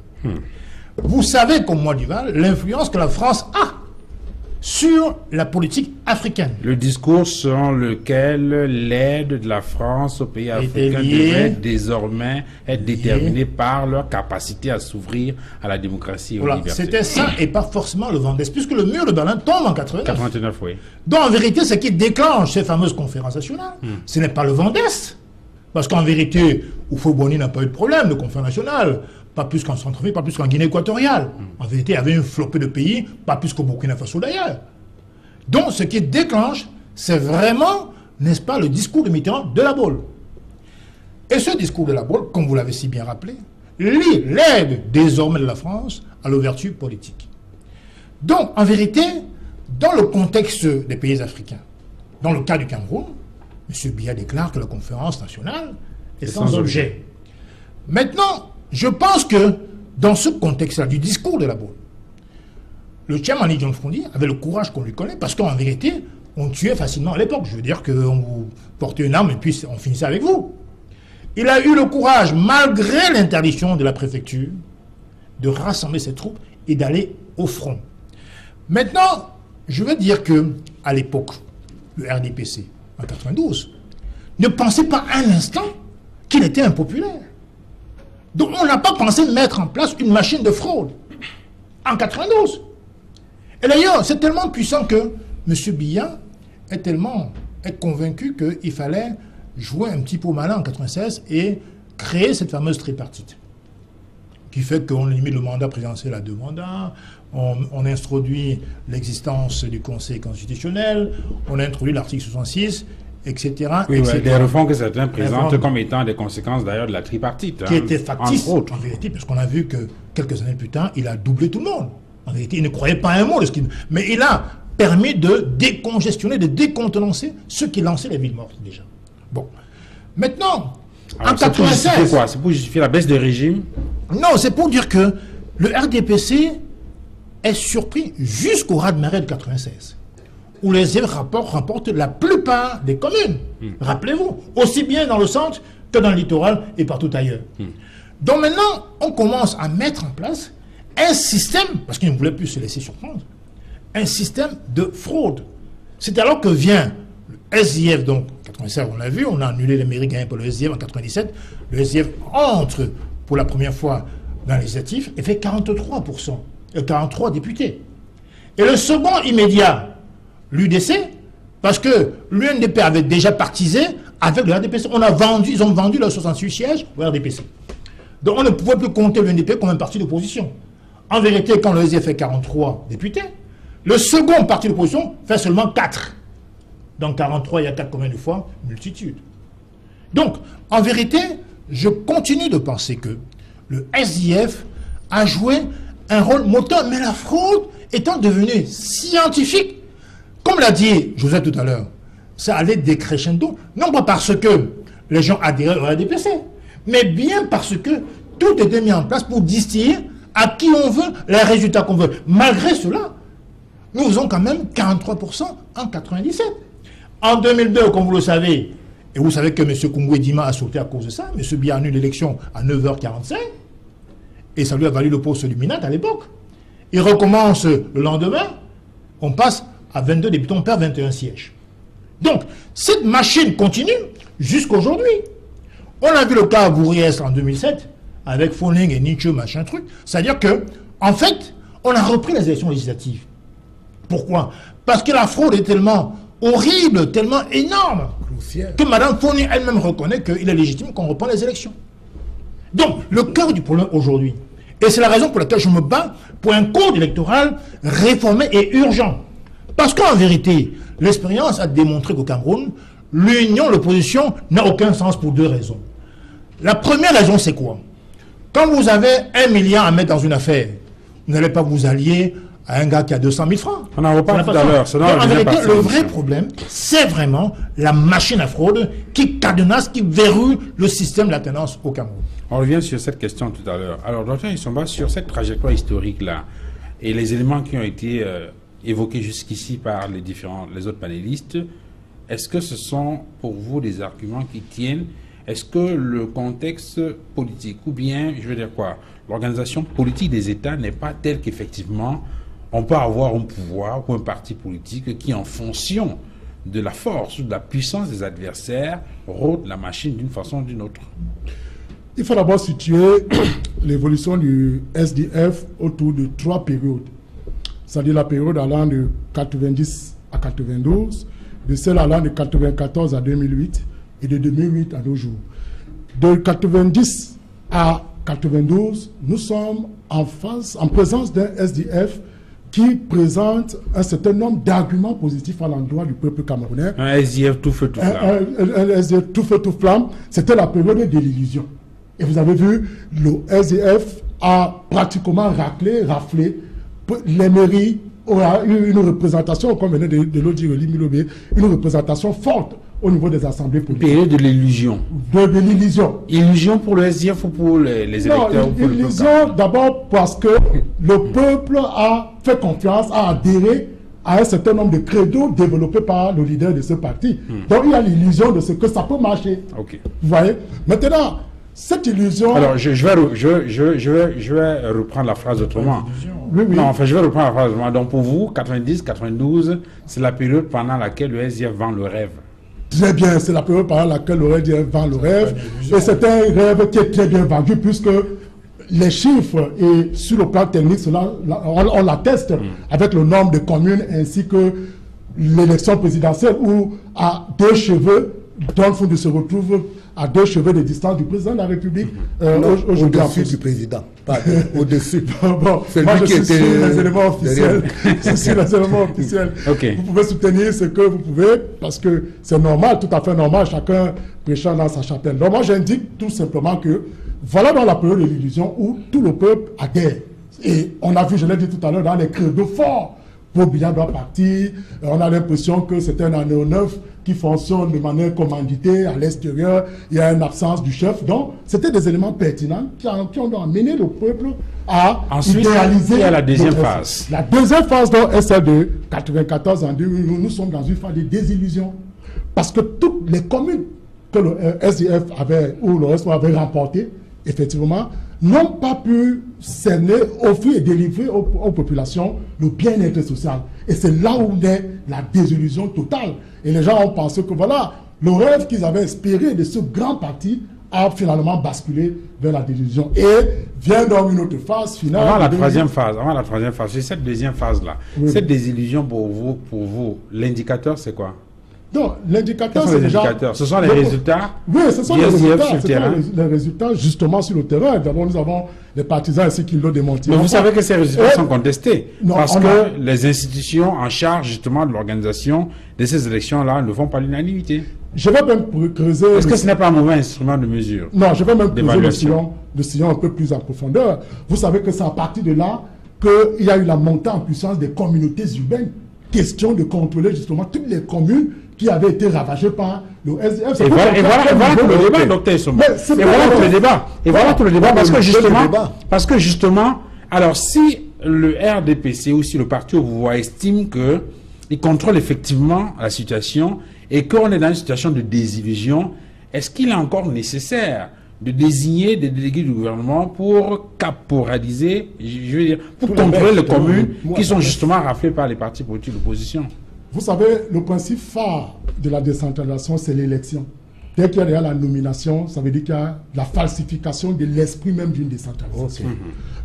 S5: Vous savez, comme moi, Duval, l'influence que la France a sur la politique africaine.
S1: Le discours selon lequel l'aide de la France aux pays africains devrait désormais être déterminée par leur capacité à s'ouvrir à la démocratie et aux libertés.
S5: C'était ça et pas forcément le vent d'Est, puisque le mur de Berlin tombe en
S1: 89, oui.
S5: Donc en vérité, ce qui déclenche ces fameuses conférences nationales, ce n'est pas le vent d'Est. Parce qu'en vérité, Oufo-Boni n'a pas eu de problème de conférence nationale. Pas plus qu'en Centrafrique, pas plus qu'en Guinée équatoriale. En vérité, il y avait une flopée de pays, pas plus qu'au Burkina Faso d'ailleurs. Donc, ce qui déclenche, c'est vraiment, n'est-ce pas, le discours de Mitterrand de la boule. Et ce discours de la boule, comme vous l'avez si bien rappelé, lie l'aide désormais de la France à l'ouverture politique. Donc, en vérité, dans le contexte des pays africains, dans le cas du Cameroun, M. Biya déclare que la conférence nationale est sans objet. Maintenant, je pense que dans ce contexte-là, du discours de la boule, le Tchèmani John Fondi avait le courage qu'on lui connaît, parce qu'en vérité, on tuait facilement à l'époque. Je veux dire qu'on vous portait une arme et puis on finissait avec vous. Il a eu le courage, malgré l'interdiction de la préfecture, de rassembler ses troupes et d'aller au front. Maintenant, je veux dire que à l'époque, le RDPC, en 92, ne pensait pas un instant qu'il était impopulaire. Donc on n'a pas pensé mettre en place une machine de fraude en 92. Et d'ailleurs, c'est tellement puissant que M. Biya est convaincu qu'il fallait jouer un petit peu malin en 96 et créer cette fameuse tripartite. Qui fait qu'on limite le mandat présidentiel à 2 mandats, on introduit l'existence du Conseil constitutionnel, on introduit l'article 66, etc.
S1: Oui,
S5: etc.
S1: Des réformes que certains présentent comme étant des conséquences d'ailleurs de la tripartite.
S5: Qui était factice, en vérité, parce qu'on a vu que quelques années plus tard, il a doublé tout le monde. En vérité, il ne croyait pas un mot de ce qu'il... Mais il a permis de décongestionner, de décontenancer ceux qui lançaient les villes mortes déjà. Bon. Maintenant,
S1: alors,
S5: en 96...
S1: C'est quoi? C'est pour justifier la baisse de régime?
S5: Non, c'est pour dire que le RDPC est surpris jusqu'au raz-de-marée de 96, où les rapports remportent la plupart des communes. Rappelez-vous, aussi bien dans le centre que dans le littoral et partout ailleurs. Donc maintenant, on commence à mettre en place un système, parce qu'ils ne voulaient plus se laisser surprendre, un système de fraude. C'est alors que vient le SDF, donc 96, on l'a vu, on a annulé les mairies gagnées par le SDF en 97, le SDF entre pour la première fois dans les législatifs et fait 43%, 43 députés. Et le second immédiat, l'UDC, parce que l'UNDP avait déjà partisé avec le RDPC. Ils ont vendu leurs 68 sièges au RDPC. Donc on ne pouvait plus compter le NDP comme un parti d'opposition. En vérité, quand le SDF fait 43 députés, le second parti d'opposition fait seulement 4. Donc 43, il y a 4 combien de fois? Multitude. Donc, en vérité, je continue de penser que le SDF a joué un rôle moteur, mais la fraude étant devenue scientifique, comme l'a dit Joseph tout à l'heure, ça allait décrescendo, non pas parce que les gens adhéraient au RDPC, mais bien parce que tout était mis en place pour distiller à qui on veut les résultats qu'on veut. Malgré cela, nous faisons quand même 43% en 97. En 2002, comme vous le savez, et vous savez que M. Kungwe Dima a sauté à cause de ça, M. Biya annule l'élection à 9h45, et ça lui a valu le poste du Minat à l'époque. Il recommence le lendemain, on passe à 22 députés, on perd 21 sièges. Donc, cette machine continue jusqu'aujourd'hui. On a vu le cas à Gouriès en 2007, avec Foning et Nietzsche, machin truc. C'est-à-dire que, en fait, on a repris les élections législatives. Pourquoi? Parce que la fraude est tellement horrible, tellement énorme, que Mme Foning elle-même reconnaît qu'il est légitime qu'on reprenne les élections. Donc, le cœur du problème aujourd'hui, et c'est la raison pour laquelle je me bats pour un code électoral réformé et urgent. Parce qu'en vérité, l'expérience a démontré qu'au Cameroun, l'union, l'opposition n'a aucun sens pour deux raisons. La première raison, c'est quoi? Quand vous avez 1 milliard à mettre dans une affaire, vous n'allez pas vous allier à un gars qui a 200 000 francs.
S1: On en reparle tout à l'heure.
S5: En vérité, le vrai problème, c'est vraiment la machine à fraude qui cadenasse, qui verrouille le système de la tenance au Cameroun.
S1: On revient sur cette question tout à l'heure. Alors, Dr. Issomba, sur cette trajectoire historique-là, et les éléments qui ont été évoqués jusqu'ici par les autres panélistes, est-ce que ce sont pour vous des arguments qui tiennent? Est-ce que le contexte politique, ou bien, je veux dire quoi, l'organisation politique des États n'est pas telle qu'effectivement on peut avoir un pouvoir ou un parti politique qui, en fonction de la force ou de la puissance des adversaires, rôde la machine d'une façon ou d'une autre?
S2: Il faut d'abord situer l'évolution du SDF autour de 3 périodes. C'est-à-dire la période allant de 90 à 92, de celle allant de 94 à 2008 et de 2008 à nos jours. De 90 à 92, nous sommes en présence d'un SDF qui présente un certain nombre d'arguments positifs à l'endroit du peuple camerounais.
S1: Un SDF tout feu tout flamme.
S2: Un SDF tout feu tout flamme, c'était la période de l'illusion. Et vous avez vu, le SDF a pratiquement raflé les mairies, aura eu une représentation, comme venait de le dire Limilobé, une représentation forte au niveau des assemblées politiques.
S1: Période de l'illusion.
S2: De l'illusion.
S1: Illusion pour le SDF ou pour les électeurs?
S2: Non, illusion d'abord parce que le peuple a fait confiance, a adhéré à un certain nombre de credos développés par le leader de ce parti. Donc il y a l'illusion de ce que ça peut marcher.
S1: Ok.
S2: Vous voyez? Maintenant, cette illusion...
S1: Alors, je vais reprendre la phrase autrement.
S2: Oui, oui.
S1: Non, enfin, je vais reprendre la phrase autrement. Donc, pour vous, 90-92, c'est la période pendant laquelle le SDF vend le rêve.
S2: Très bien, c'est la période pendant laquelle le SDF vend le rêve. Et c'est un rêve qui est très bien vendu, puisque les chiffres, et sur le plan technique, cela, on l'atteste avec le nombre de communes ainsi que l'élection présidentielle où à 2 cheveux, Donfund se retrouve à 2 cheveux de distance du président de la République.
S3: Au-dessus du président, pas au-dessus.
S2: Bon, moi je suis sur les éléments officiels. Je suis les éléments officiels.
S1: Okay.
S2: Vous pouvez soutenir ce que vous pouvez, parce que c'est normal, tout à fait normal, chacun prêchant dans sa chapelle. Donc moi j'indique tout simplement que voilà dans la période de l'illusion où tout le peuple adhère. Et on a vu, je l'ai dit tout à l'heure, dans les credos forts, Biya doit partir, on a l'impression que c'est un aéronef qui fonctionne de manière commanditée à l'extérieur, il y a une absence du chef. Donc, c'était des éléments pertinents qui ont amené le peuple à idéaliser.
S1: Il y a la deuxième phase.
S2: La deuxième phase, donc, est celle de 94 en 2000. Nous sommes dans une phase de désillusion. Parce que toutes les communes que le SDF avait, ou le RSO avait remportées, effectivement, n'ont pas pu cerner, offrir et délivrer aux populations le bien-être social. Et c'est là où est la désillusion totale. Et les gens ont pensé que voilà, le rêve qu'ils avaient espéré de ce grand parti a finalement basculé vers la désillusion. Et vient donc une autre phase finale.
S1: Avant la troisième phase, c'est cette deuxième phase-là. Oui. Cette désillusion pour vous, l'indicateur c'est quoi?
S2: Donc, l'indicateur,
S1: c'est déjà... Ce sont les résultats.
S2: Oui, ce sont les résultats. Ce sont les résultats justement sur le terrain. D'abord, nous avons les partisans ici qui l'ont démenti.
S1: Mais vous savez que ces résultats sont contestés. Parce que les institutions en charge justement de l'organisation de ces élections-là ne font pas l'unanimité.
S2: Je vais même creuser...
S1: Est-ce que ce n'est pas un mauvais instrument de mesure?
S2: Non, je vais même creuser le sillon un peu plus en profondeur. Vous savez que c'est à partir de là qu'il y a eu la montée en puissance des communautés urbaines. Question de contrôler justement toutes les communes qui avaient été ravagées par le SDF.
S1: Et voilà tout le débat, docteur Essomba. Et voilà tout le débat. Et voilà tout le débat parce que justement, alors si le RDPC ou si le parti au pouvoir estime qu'il contrôle effectivement la situation et qu'on est dans une situation de désillusion, est-ce qu'il est encore nécessaire de désigner des délégués du gouvernement pour caporaliser, je veux dire, pour contrôler les communes qui sont justement raflées par les partis politiques d'opposition?
S2: Vous savez, le principe phare de la décentralisation, c'est l'élection. Dès qu'il y a la nomination, ça veut dire qu'il y a la falsification de l'esprit même d'une décentralisation.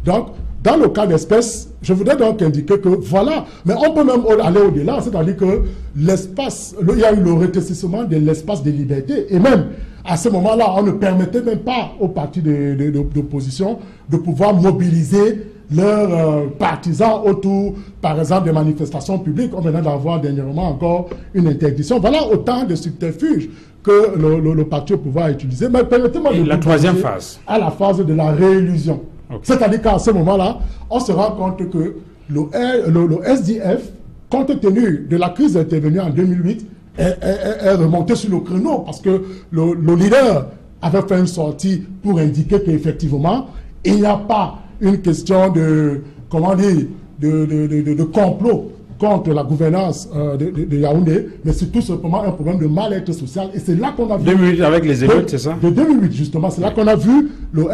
S2: Donc, dans le cas d'espèce, je voudrais donc indiquer que voilà, mais on peut même aller au-delà, c'est-à-dire que l'espace, il y a eu le rétrécissement de l'espace de liberté, et même à ce moment-là, on ne permettait même pas aux partis d'opposition de pouvoir mobiliser leurs partisans autour, par exemple, des manifestations publiques. On venait d'avoir dernièrement encore une interdiction. Voilà autant de subterfuges que le parti au pouvoir a utilisé. Mais permettez-moi de...
S1: La troisième phase.
S2: À la phase de la réillusion. Okay. C'est-à-dire qu'à ce moment-là, on se rend compte que le SDF, compte tenu de la crise intervenue en 2008, est remonté sur le créneau parce que le leader avait fait une sortie pour indiquer qu'effectivement, il n'y a pas une question de, comment dire, de complot contre la gouvernance de Yaoundé, mais c'est tout simplement un problème de mal-être social. Et c'est là qu'on a vu...
S1: 2008 avec les émeutes, c'est ça?
S2: De 2008, justement. C'est là qu'on a vu le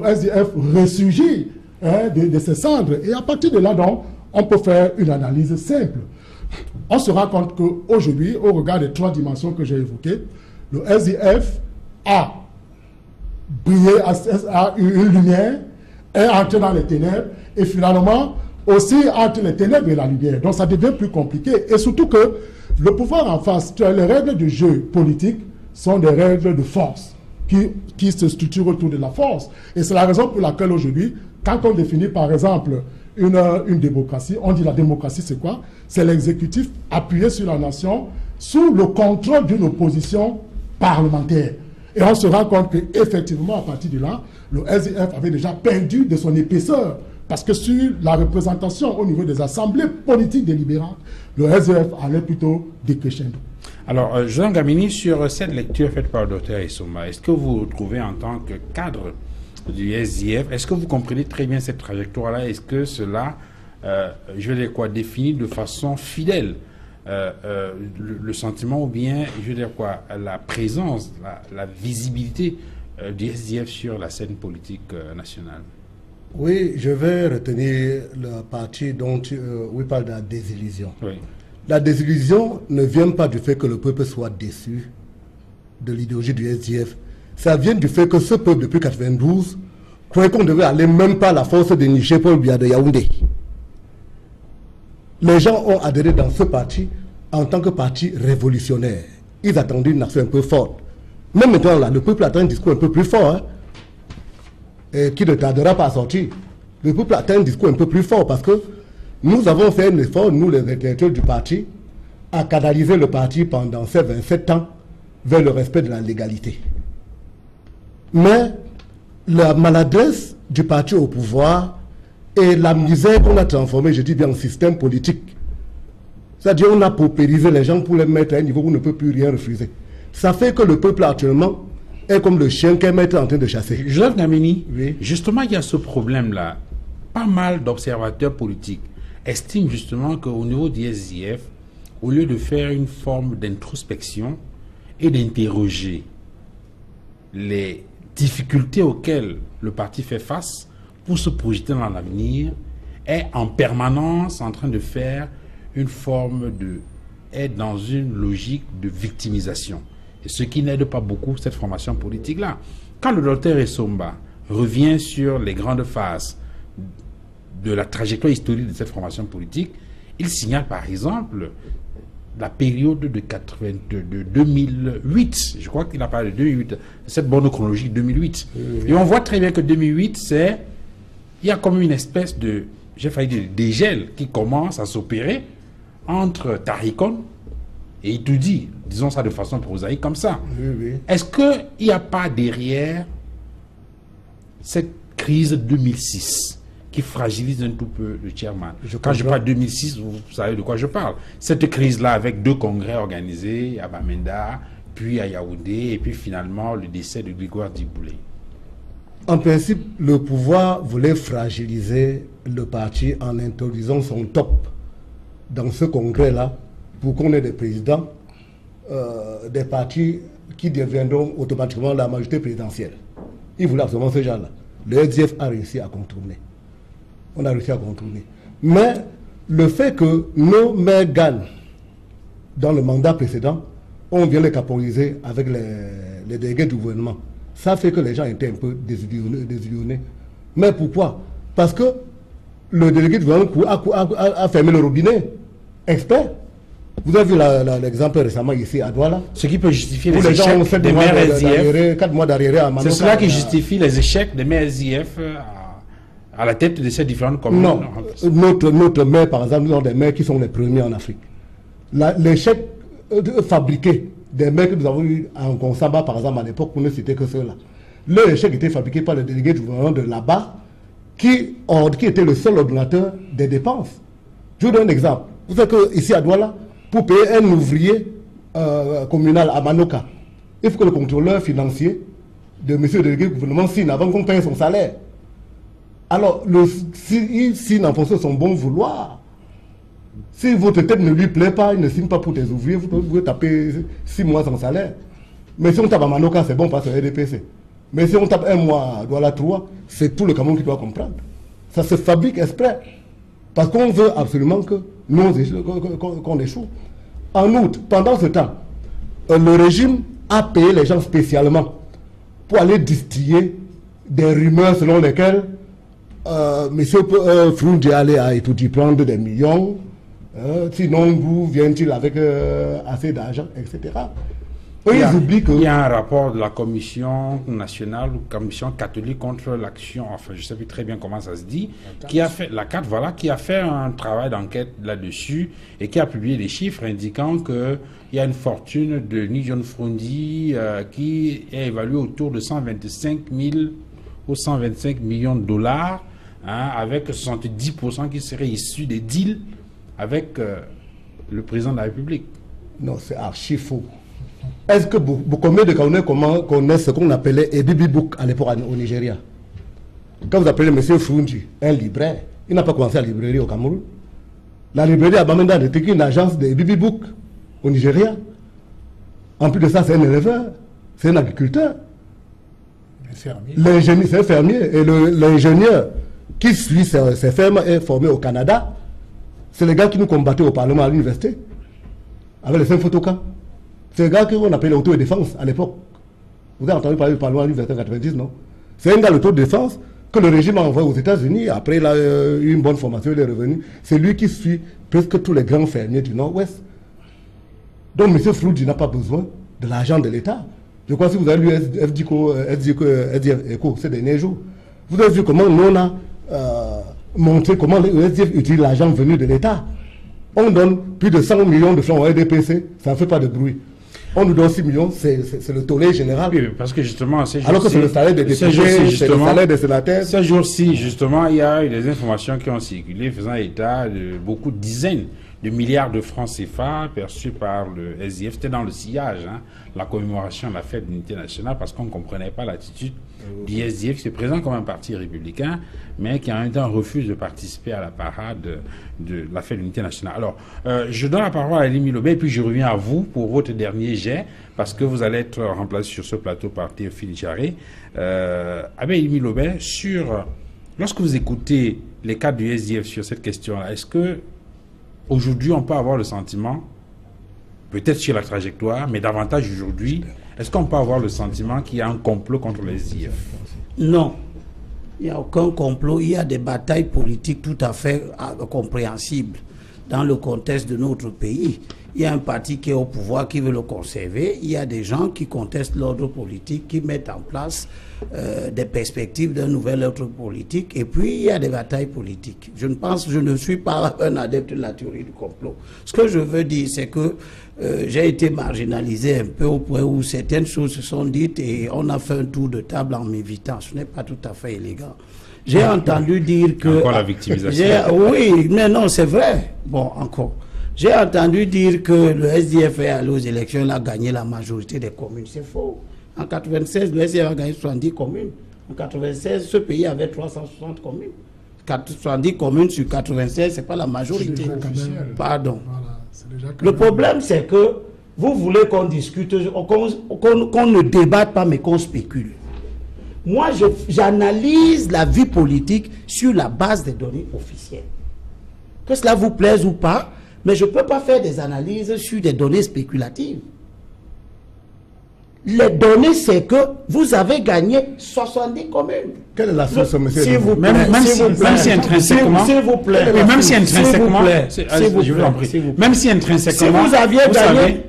S2: SDF ressurgir de ses cendres. Et à partir de là, donc, on peut faire une analyse simple. On se rend compte qu'aujourd'hui, au regard des trois dimensions que j'ai évoquées, le SDF a brillé, a eu une lumière, est entré dans les ténèbres, et finalement, aussi entre les ténèbres et la lumière. Donc ça devient plus compliqué. Et surtout que le pouvoir en face, les règles du jeu politique sont des règles de force qui se structurent autour de la force. Et c'est la raison pour laquelle aujourd'hui, quand on définit par exemple une démocratie, on dit la démocratie c'est quoi? C'est l'exécutif appuyé sur la nation sous le contrôle d'une opposition parlementaire. Et on se rend compte qu'effectivement, à partir de là, le SDF avait déjà perdu de son épaisseur. Parce que sur la représentation au niveau des assemblées politiques délibérantes, le SDF allait plutôt décrescendo.
S1: Alors, Jean Gamini, sur cette lecture faite par le docteur Essomba, est-ce que vous vous retrouvez en tant que cadre du SDF, est-ce que vous comprenez très bien cette trajectoire-là? Est-ce que cela, je veux dire quoi, définit de façon fidèle le sentiment ou bien, je veux dire quoi, la présence, la visibilité du SDF sur la scène politique nationale?
S3: Oui, je vais retenir la partie dont où il parle de la désillusion. Oui. La désillusion ne vient pas du fait que le peuple soit déçu de l'idéologie du SDF. Ça vient du fait que ce peuple, depuis 1992, croyait qu'on devait aller même pas à la force de Niger pour le de Yaoundé. Les gens ont adhéré dans ce parti en tant que parti révolutionnaire. Ils attendaient une nation un peu forte. Même maintenant, là, le peuple attend un discours un peu plus fort, hein, et qui ne tardera pas à sortir. Le peuple attend un discours un peu plus fort parce que nous avons fait un effort, nous les intellectuels du parti, à canaliser le parti pendant ces 27 ans vers le respect de la légalité. Mais la maladresse du parti au pouvoir et la misère qu'on a transformée, je dis bien, en système politique. C'est-à-dire qu'on a paupérisé les gens pour les mettre à un niveau où on ne peut plus rien refuser. Ça fait que le peuple actuellement est comme le chien qu'un maître est en train de chasser.
S1: Joseph Gamini,
S3: oui.
S1: Justement, il y a ce problème-là. Pas mal d'observateurs politiques estiment justement qu'au niveau du SDF, au lieu de faire une forme d'introspection et d'interroger les difficultés auxquelles le parti fait face pour se projeter dans l'avenir, est en permanence en train de faire une forme de... est dans une logique de victimisation. Et ce qui n'aide pas beaucoup cette formation politique-là. Quand le docteur Essomba revient sur les grandes phases de la trajectoire historique de cette formation politique, il signale par exemple la période de 2008. Je crois qu'il a parlé de 2008. Cette bonne chronologie 2008. Et on voit très bien que 2008, il y a comme une espèce de, j'ai failli dire, dégel qui commence à s'opérer entre Tarikon et Itoudi. Disons ça de façon prosaïque comme ça. Est-ce qu'il n'y a pas derrière cette crise 2006 qui fragilise un tout peu le chairman? Quand je parle 2006, vous savez de quoi je parle. Cette crise-là avec 2 congrès organisés à Bamenda, puis à Yaoundé, et puis finalement le décès de Grégoire Diboulé.
S3: En principe, le pouvoir voulait fragiliser le parti en introduisant son top dans ce congrès-là pour qu'on ait des présidents des partis qui deviendront automatiquement la majorité présidentielle. Il voulait absolument ce genre-là. Le SDF a réussi à contourner. On a réussi à contourner. Mais le fait que nos maires gagnent dans le mandat précédent, on vient les capitaliser avec les délégués du gouvernement. Ça fait que les gens étaient un peu désillusionnés. Mais pourquoi? Parce que le délégué du gouvernement a fermé le robinet exprès. Vous avez vu l'exemple récemment ici à Douala.
S1: Ce qui peut justifier
S3: les
S1: échecs des maires SDF.
S3: 4 mois d'arriéré à Manoka.
S1: C'est cela qui justifie les échecs des maires SDF à la tête de ces différentes communes.
S3: Non. Notre maire, par exemple, nous avons des maires qui sont les premiers en Afrique. L'échec fabriqué des maires que nous avons eu en Konsamba, par exemple, à l'époque, pour ne citer que ceux-là. Leur échec était fabriqué par le délégué du gouvernement de là-bas, qui était le seul ordonnateur des dépenses. Je vous donne un exemple. Vous savez qu'ici à Douala, pour payer un ouvrier communal à Manoka, il faut que le contrôleur financier de M. le délégué du gouvernement signe avant qu'on paye son salaire. Alors, il signe en fonction de son bon vouloir. Si votre tête ne lui plaît pas, il ne signe pas pour tes ouvriers, vous pouvez taper 6 mois sans salaire. Mais si on tape à Manoka, c'est bon parce que c'est RDPC. Mais si on tape 1 mois à Douala 3, c'est tout le Cameroun qui doit comprendre. Ça se fabrique exprès. Parce qu'on veut absolument que qu'on échoue. En outre, pendant ce temps, le régime a payé les gens spécialement pour aller distiller des rumeurs selon lesquelles M. Froundi allait à Itoudi prendre des millions, sinon d'où vient-il avec assez d'argent, etc.
S1: Il y a un rapport de la Commission nationale ou Commission catholique contre l'action, enfin je ne sais plus très bien comment ça se dit, qui a fait, la 4, voilà, qui a fait un travail d'enquête là-dessus et qui a publié des chiffres indiquant qu'il y a une fortune de Nijon Froundi qui est évaluée autour de 125 000 ou 125 millions de dollars, hein, avec 70% qui seraient issus des deals avec le président de la République.
S3: Non, c'est archi faux. Est-ce que combien de Camerounais connaissent ce qu'on appelait a Bibi Book à l'époque au Nigeria? Quand vous appelez M. Froundi un libraire, il n'a pas commencé à librairie au Cameroun. La librairie à Bamenda n'était qu'une agence de Bibi Book au Nigeria. En plus de ça, c'est un éleveur, c'est un agriculteur. L'ingénieur, c'est un fermier. Et l'ingénieur qui suit ces fermes est formé au Canada. C'est les gars qui nous combattaient au Parlement à l'université, avec les 5 photocamps. C'est un gars qu'on appelait l'auto-défense à l'époque. Vous avez entendu parler du Parlement à l'université en 90, non? C'est un gars l'auto-défense que le régime a envoyé aux États-Unis. Après, il a eu une bonne formation, il est revenu. C'est lui qui suit presque tous les grands fermiers du Nord-Ouest. Donc, M. Froundi n'a pas besoin de l'argent de l'État. Je crois que si vous avez lu SDF Echo ces derniers jours, vous avez vu comment nous on a montré comment le SDF utilise l'argent venu de l'État. On donne plus de 100 millions de francs au RDPC, ça ne fait pas de bruit. On nous donne 6 millions, c'est le tollé général.
S1: Oui, parce que justement,
S3: alors que c'est le salaire des députés, c'est le salaire des sénateurs.
S1: Ces jours-ci, justement, il y a eu des informations qui ont circulé faisant état de beaucoup de dizaines de milliards de francs CFA perçus par le SDF. C'était dans le sillage, hein, la commémoration de la fête de l'unité nationale, parce qu'on ne comprenait pas l'attitude du SDF qui se présente comme un parti républicain, mais qui en même temps refuse de participer à la parade de la fête de l'unité nationale. Alors, je donne la parole à Elimi Lobé, et puis je reviens à vous pour votre dernier jet, parce que vous allez être remplacé sur ce plateau par Théophile Jaré. Elimi Lobé, lorsque vous écoutez les cadres du SDF sur cette question-là, est-ce que aujourd'hui, on peut avoir le sentiment, peut-être sur la trajectoire, mais davantage aujourd'hui, est-ce qu'on peut avoir le sentiment qu'il y a un complot contre les SDF?
S4: Non, il n'y a aucun complot. Il y a des batailles politiques tout à fait compréhensibles. dans le contexte de notre pays. Il y a un parti qui est au pouvoir, qui veut le conserver. Il y a des gens qui contestent l'ordre politique, qui mettent en place des perspectives d'un nouvel ordre politique. Et puis, il y a des batailles politiques. Je ne suis pas un adepte de la théorie du complot. Ce que je veux dire, c'est que j'ai été marginalisé un peu au point où certaines choses se sont dites et on a fait un tour de table en m'évitant. Ce n'est pas tout à fait élégant. J'ai entendu dire que...
S1: Encore la victimisation.
S4: Oui, mais non, c'est vrai. Bon, encore. J'ai entendu dire que le SDF est allé aux élections, il a gagné la majorité des communes. C'est faux. En 1996, le SDF a gagné 70 communes. En 1996, ce pays avait 360 communes. 70 communes sur 96, ce n'est pas la majorité. Pardon. Voilà, le problème, c'est que vous voulez qu'on discute, qu'on ne débatte pas, mais qu'on spécule. Moi, j'analyse la vie politique sur la base des données officielles. Que cela vous plaise ou pas, mais je ne peux pas faire des analyses sur des données spéculatives. Les données, c'est que vous avez gagné 70 communes.
S3: Quelle est la source, monsieur?
S1: S'il vous plaît. Même si intrinsèquement.
S4: S'il vous plaît.
S1: Même si intrinsèquement. Je vous en prie. Même si intrinsèquement.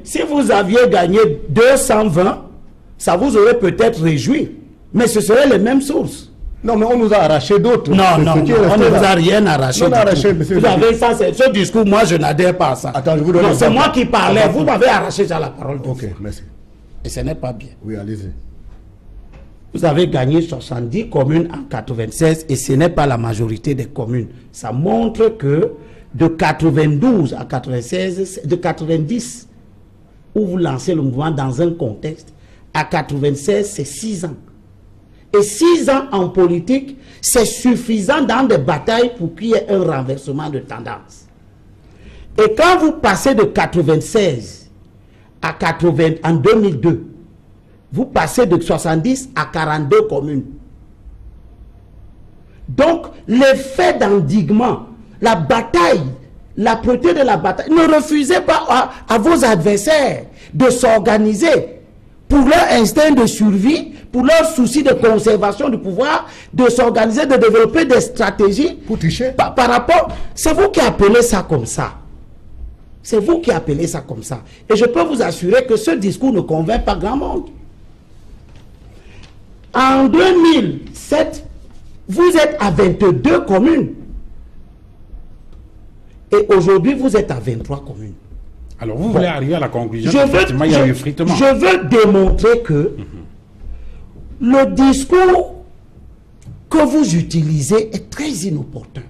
S4: Si vous aviez gagné 220, ça vous aurait peut-être réjoui. Mais ce seraient les mêmes sources.
S3: Non, mais on nous a arraché d'autres.
S4: Non, on ne vous a rien arraché. Vous avez ça, ce discours, moi je n'adhère pas à ça.
S3: Attends, je vous donne
S4: c'est moi qui parlais, vous m'avez arraché déjà la parole.
S3: Ok, merci.
S4: Et ce n'est pas bien.
S3: Oui, allez-y.
S4: Vous avez gagné 70 communes en 96 et ce n'est pas la majorité des communes. Ça montre que de 92 à 96, de 90, où vous lancez le mouvement dans un contexte, à 96, c'est 6 ans. Et 6 ans en politique, c'est suffisant dans des batailles pour qu'il y ait un renversement de tendance. Et quand vous passez de 96 à 80, en 2002, vous passez de 70 à 42 communes. Donc, l'effet d'endiguement, la bataille, l'âpreté de la bataille, ne refusez pas à vos adversaires de s'organiser pour leur instinct de survie, pour leur souci de conservation du pouvoir, de s'organiser, de développer des stratégies.
S3: Pour tricher.
S4: Par rapport, c'est vous qui appelez ça comme ça. C'est vous qui appelez ça comme ça. Et je peux vous assurer que ce discours ne convainc pas grand monde. En 2007, vous êtes à 22 communes. Et aujourd'hui, vous êtes à 23 communes.
S1: Alors, vous voulez arriver à la conclusion qu'effectivement, il y a eu effritement.
S4: Je veux démontrer que le discours que vous utilisez est très inopportun.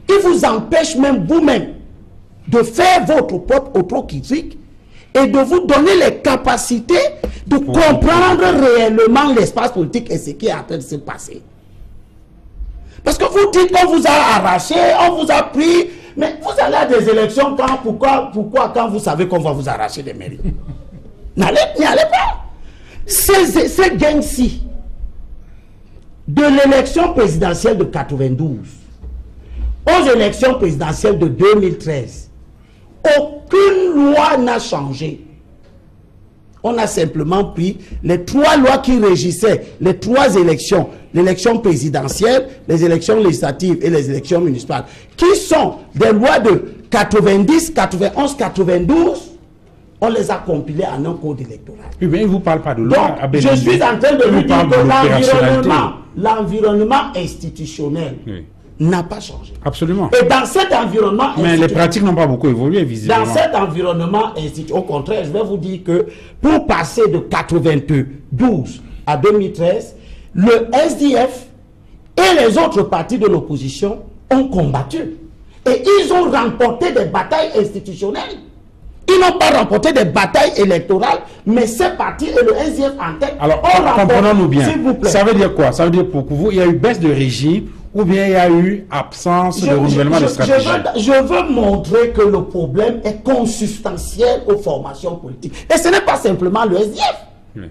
S4: Il vous empêche même vous-même de faire votre propre autocritique et de vous donner les capacités de comprendre réellement l'espace politique et ce qui est en train de se passer. Parce que vous dites qu'on vous a arraché, on vous a pris, mais vous allez à des élections quand, pourquoi quand vous savez qu'on va vous arracher des mairies? N'y allez pas. Ces gains-ci, de l'élection présidentielle de 92 aux élections présidentielles de 2013, aucune loi n'a changé. On a simplement pris les 3 lois qui régissaient les 3 élections, l'élection présidentielle, les élections législatives et les élections municipales, qui sont des lois de 90, 91, 92, on les a compilées en un code électoral.
S1: Oui, mais il ne vous parle pas de loi.
S4: Donc, je suis en train de lui dire que l'environnement institutionnel n'a pas changé.
S1: Absolument.
S4: Et dans cet environnement...
S1: Mais les pratiques n'ont pas beaucoup évolué, visiblement.
S4: Dans cet environnement institutionnel, au contraire, je vais vous dire que pour passer de 92 à 2013, le SDF et les autres partis de l'opposition ont combattu. Et ils ont remporté des batailles institutionnelles. Ils n'ont pas remporté des batailles électorales, mais ces partis et le SDF en tête...
S1: Alors, comprenons-nous bien. Ça veut dire quoi? Ça veut dire pour vous, il y a eu baisse de régime ou bien il y a eu absence de renouvellement de stratégie?
S4: Je veux montrer que le problème est consubstantiel aux formations politiques. Et ce n'est pas simplement le SDF. Oui.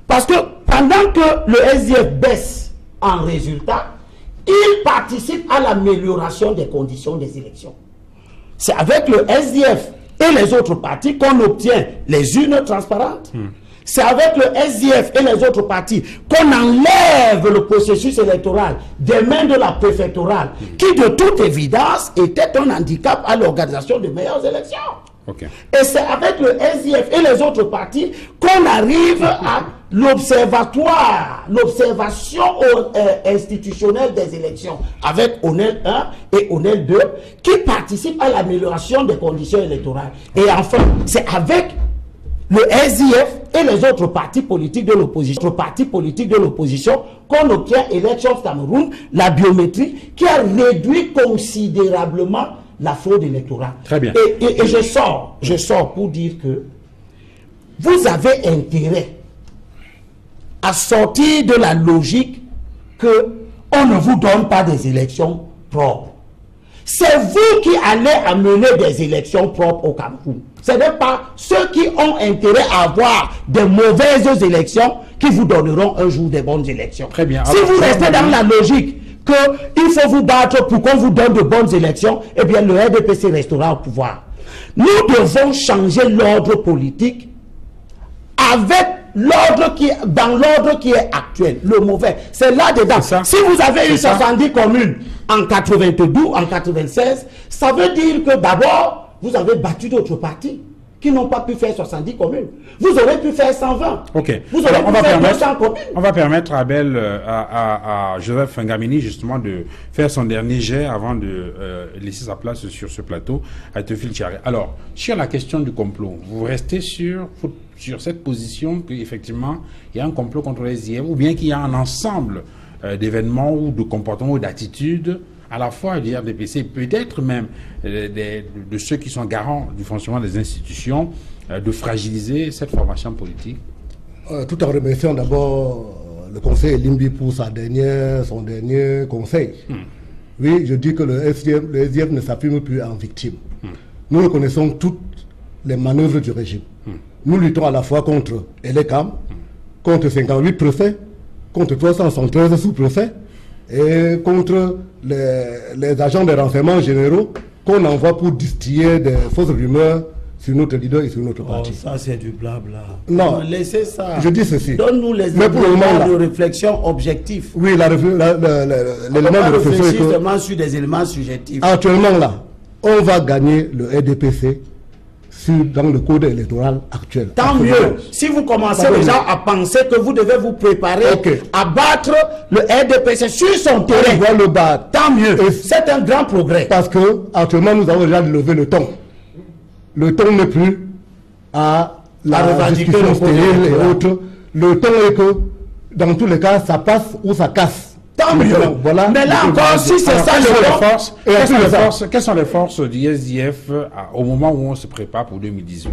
S4: Parce que pendant que le SDF baisse en résultat, il participe à l'amélioration des conditions des élections. C'est avec le SDF et les autres partis qu'on obtient les urnes transparentes. C'est avec le SDF et les autres partis qu'on enlève le processus électoral des mains de la préfectorale, qui de toute évidence était un handicap à l'organisation de meilleures élections.
S1: Okay.
S4: Et c'est avec le SDF et les autres partis qu'on arrive à l'observatoire, l'observation institutionnelle des élections, avec ONEL 1 et ONEL 2, qui participent à l'amélioration des conditions électorales. Et enfin, c'est avec le SDF et les autres partis politiques de l'opposition, qu'on obtient Elections Cameroun, la biométrie, qui a réduit considérablement la fraude électorale.
S1: Très bien.
S4: Et je sors pour dire que vous avez intérêt à sortir de la logique que on ne vous donne pas des élections propres. C'est vous qui allez amener des élections propres au Cameroun. Ce n'est pas ceux qui ont intérêt à avoir des mauvaises élections qui vous donneront un jour des bonnes élections.
S1: Très bien.
S4: Si vous restez dans la logique qu'il faut vous battre pour qu'on vous donne de bonnes élections, eh bien le RDPC restera au pouvoir. Nous devons changer l'ordre politique avec l'ordre dans l'ordre qui est actuel, le mauvais. C'est là-dedans. Si vous avez eu 70 communes en 92, en 96, ça veut dire que d'abord, vous avez battu d'autres partis qui n'ont pas pu faire 70 communes. Vous aurez pu faire 120.
S1: Ok.
S4: Vous aurez pu faire 200 communes.
S1: On va permettre à Joseph Ngamini justement de faire son dernier jet avant de laisser sa place sur ce plateau à Théophile Thiaré. Alors, sur la question du complot, vous restez sur cette position qu'effectivement, il y a un complot contre les SDF ou bien qu'il y a un ensemble d'événements ou de comportements ou d'attitudes à la fois du RDPC, peut-être même de ceux qui sont garants du fonctionnement des institutions, de fragiliser cette formation politique?
S3: Tout en remerciant d'abord le conseil Limbi pour son dernier conseil. Oui, je dis que le SDF ne s'affirme plus en victime. Nous reconnaissons toutes les manœuvres du régime. Nous luttons à la fois contre Elecam, contre 58 préfets, contre 373 sous-préfets, et contre les agents des renseignements généraux qu'on envoie pour distiller des fausses rumeurs sur notre leader et sur notre parti.
S4: Ça c'est du blabla.
S3: Non,
S4: laissez ça.
S3: Je dis ceci.
S4: Donne-nous les éléments de réflexion objectifs.
S3: Oui, l'élément de réflexion est que
S4: seulement sur des éléments subjectifs.
S3: Actuellement là, on va gagner le RDPC dans le code électoral actuel.
S4: Tant mieux. Si vous commencez déjà à penser que vous devez vous préparer à battre le RDPC sur son terrain,
S3: on va le battre.
S4: Tant mieux. C'est un grand progrès.
S3: Parce que actuellement nous avons déjà levé le ton. Le ton n'est plus à la discussion stérile et autres. Le ton est que dans tous les cas, ça passe ou ça casse.
S4: Tant mieux.
S3: Voilà.
S4: Mais là encore, si c'est ça
S1: quelles sont les forces du SDF au moment où on se prépare pour 2018?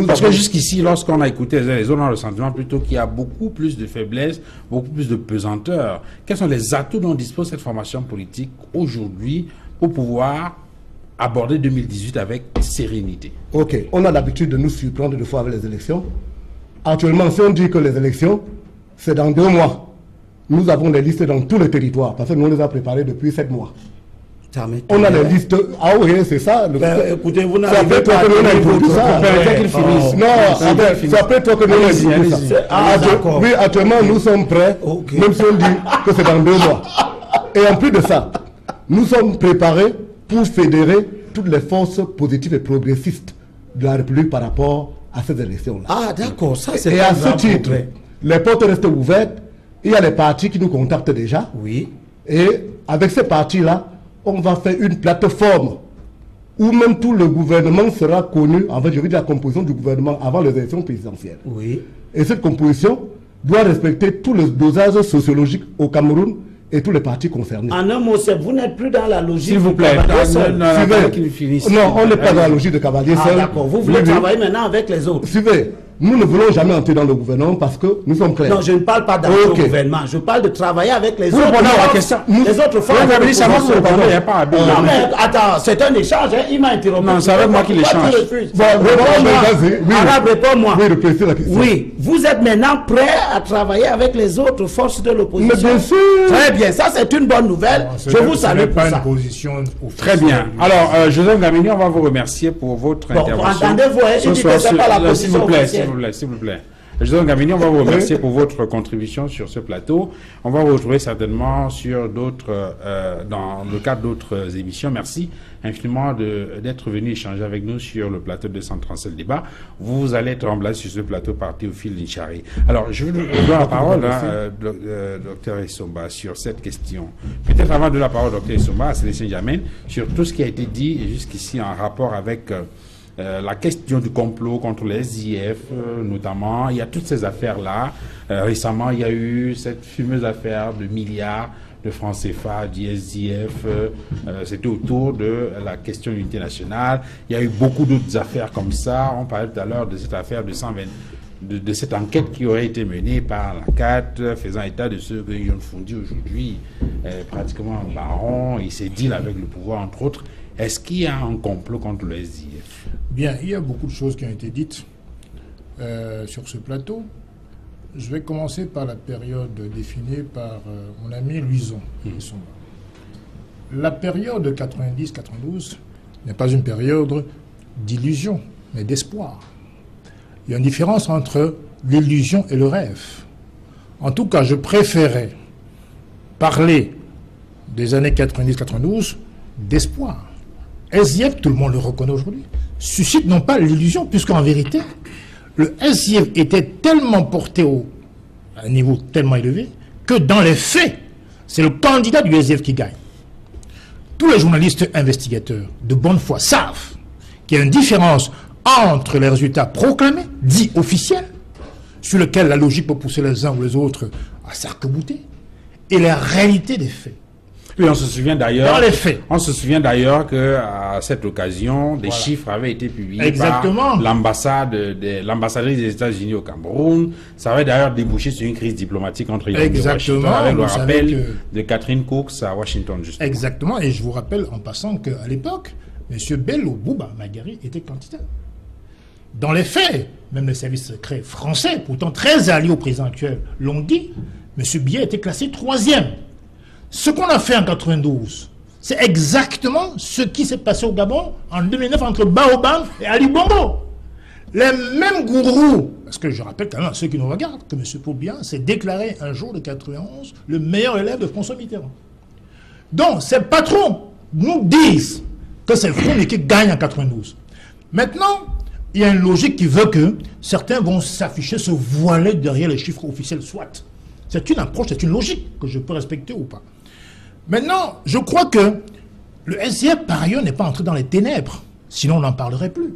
S1: Parce que jusqu'ici, lorsqu'on a écouté les autres, on a le sentiment plutôt qu'il y a beaucoup plus de faiblesse, beaucoup plus de pesanteur. Quels sont les atouts dont dispose cette formation politique aujourd'hui pour pouvoir aborder 2018 avec sérénité?
S3: Ok, on a l'habitude de nous surprendre de fois avec les élections. Actuellement, si on dit que les élections, c'est dans 2 mois, nous avons des listes dans tous les territoires, parce que nous les avons préparées depuis 7 mois. On a les listes. Ah oui, c'est ça.
S4: Écoutez, vous n'avez
S3: pas
S4: pas
S3: tout ça. Non, c'est après toi que nous avons dit ça. Oui, actuellement, nous sommes prêts, même si on dit que c'est dans 2 mois. Et en plus de ça, nous sommes préparés pour fédérer toutes les forces positives et progressistes de la République par rapport à ces élections-là.
S4: Ah, d'accord, ça c'est.
S3: Et à ce titre, les portes restent ouvertes. Il y a les partis qui nous contactent déjà.
S4: Oui.
S3: Et avec ces partis-là, on va faire une plateforme où même tout le gouvernement sera connu, en fait, je veux dire la composition du gouvernement avant les élections présidentielles.
S4: Oui.
S3: Et cette composition doit respecter tous les dosages sociologiques au Cameroun et tous les partis concernés.
S4: En un mot, vous n'êtes plus dans la logique.
S1: S'il vous plaît,
S3: non, on n'est pas dans la logique de cavalier seul.
S4: Ah, d'accord. Vous voulez travailler maintenant avec les autres.
S3: Suivez. Nous ne voulons jamais entrer dans le gouvernement parce que nous sommes clairs.
S4: Non, je ne parle pas d'entrer au gouvernement. Je parle de travailler avec les autres. Les autres forces. Non, mais attends, c'est un échange. Il m'a interrompu.
S1: Non, c'est avec moi qui l'échange.
S4: Réponds-moi. Oui, vous êtes maintenant prêt à travailler avec les autres forces de l'opposition.
S3: Mais bien sûr.
S4: Très bien, ça c'est une bonne nouvelle. Je vous salue pour ça.
S1: Très bien. Alors, Joseph Ngamini, on va vous remercier pour votre intervention.
S4: Entendez-vous, il dit que ce n'est pas la position officielle.
S1: S'il vous plaît. Joseph Ngambini, on va vous remercier pour votre contribution sur ce plateau. On va vous retrouver certainement sur d'autres, dans le cadre d'autres émissions. Merci infiniment d'être venu échanger avec nous sur le plateau de 237 débat. Vous allez être remplacé sur ce plateau par Théophile Linchari. Alors, je vous donne la parole, docteur Essomba, sur cette question. Peut-être avant de la parole, docteur Essomba, à Célestin Jamin, sur tout ce qui a été dit jusqu'ici en rapport avec la question du complot contre les SDF, notamment. Il y a toutes ces affaires-là. Récemment, il y a eu cette fameuse affaire de milliards de francs CFA, du SDF. C'était autour de la question de l'unité nationale. Il y a eu beaucoup d'autres affaires comme ça. On parlait tout à l'heure de cette affaire de 120... De cette enquête qui aurait été menée par la CAT, faisant état de ce que Yon Fondi aujourd'hui pratiquement un baron, il s'est deal avec le pouvoir, entre autres. Est-ce qu'il y a un complot contre le SDF? Bien,
S5: il y a beaucoup de choses qui ont été dites sur ce plateau. Je vais commencer par la période définie par mon ami Luison. La période de 90-92 n'est pas une période d'illusion, mais d'espoir. Il y a une différence entre l'illusion et le rêve. En tout cas, je préférais parler des années 90-92 d'espoir. SDF, tout le monde le reconnaît aujourd'hui, suscite non pas l'illusion, puisqu'en vérité, le SDF était tellement porté à un niveau tellement élevé que dans les faits, c'est le candidat du SDF qui gagne. Tous les journalistes investigateurs de bonne foi savent qu'il y a une différence entre les résultats proclamés, dits officiels, sur lesquels la logique peut pousser les uns ou les autres à s'arc-bouter, et la réalité des faits.
S1: Oui, on se souvient d'ailleurs.
S5: Dans les faits.
S1: On se souvient d'ailleurs que à cette occasion, des chiffres avaient été publiés par l'ambassadrice des États-Unis au Cameroun. Ça avait d'ailleurs débouché sur une crise diplomatique entre Yaoundé et Washington, avec le rappel de Catherine Cox à Washington, justement.
S5: Exactement, et je vous rappelle en passant qu'à l'époque, M. Bello Bouba Magari était candidat. Dans les faits, même les services secrets français, pourtant très alliés au président actuel, l'ont dit, M. Biya était classé 3e. Ce qu'on a fait en 92, c'est exactement ce qui s'est passé au Gabon en 2009 entre Baobab et Ali Bongo. Les mêmes gourous, parce que je rappelle quand même à ceux qui nous regardent que M. Biya s'est déclaré un jour de 91 le meilleur élève de François Mitterrand. Donc, ces patrons nous disent que c'est Frouni qui gagne en 92. Maintenant, il y a une logique qui veut que certains vont s'afficher, se voiler derrière les chiffres officiels, soit. C'est une approche, c'est une logique que je peux respecter ou pas. Maintenant, je crois que le SDF, par ailleurs, n'est pas entré dans les ténèbres. Sinon, on n'en parlerait plus.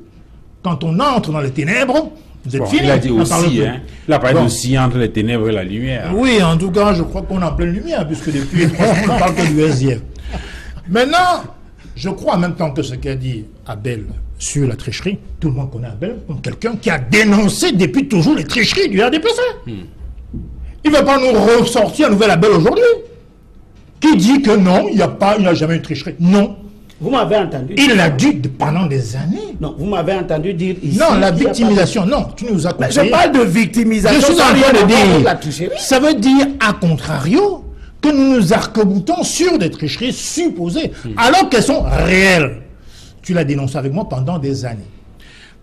S5: Quand on entre dans les ténèbres, vous êtes fini.
S1: Il a dit aussi, hein. Il a parlé aussi entre les ténèbres et la lumière.
S5: Oui, en tout cas, je crois qu'on est en pleine lumière, puisque depuis 3 ans, on ne parle que du SDF. Maintenant, je crois en même temps que ce qu'a dit Abel sur la tricherie, tout le monde connaît Abel comme quelqu'un qui a dénoncé depuis toujours les tricheries du RDPC. Il ne va pas nous ressortir un nouvel Abel aujourd'hui qui dit que non, il n'y a jamais eu de tricherie. Non.
S4: Vous m'avez entendu.
S5: Il l'a dit pendant des années.
S4: Non, vous m'avez entendu dire ici.
S5: Non, la victimisation, non, tu nous as conseillé.
S4: Je parle de victimisation.
S5: Je suis en train de dire, ça veut dire, à contrario, que nous nous arc-boutons sur des tricheries supposées, alors qu'elles sont réelles. Tu l'as dénoncé avec moi pendant des années.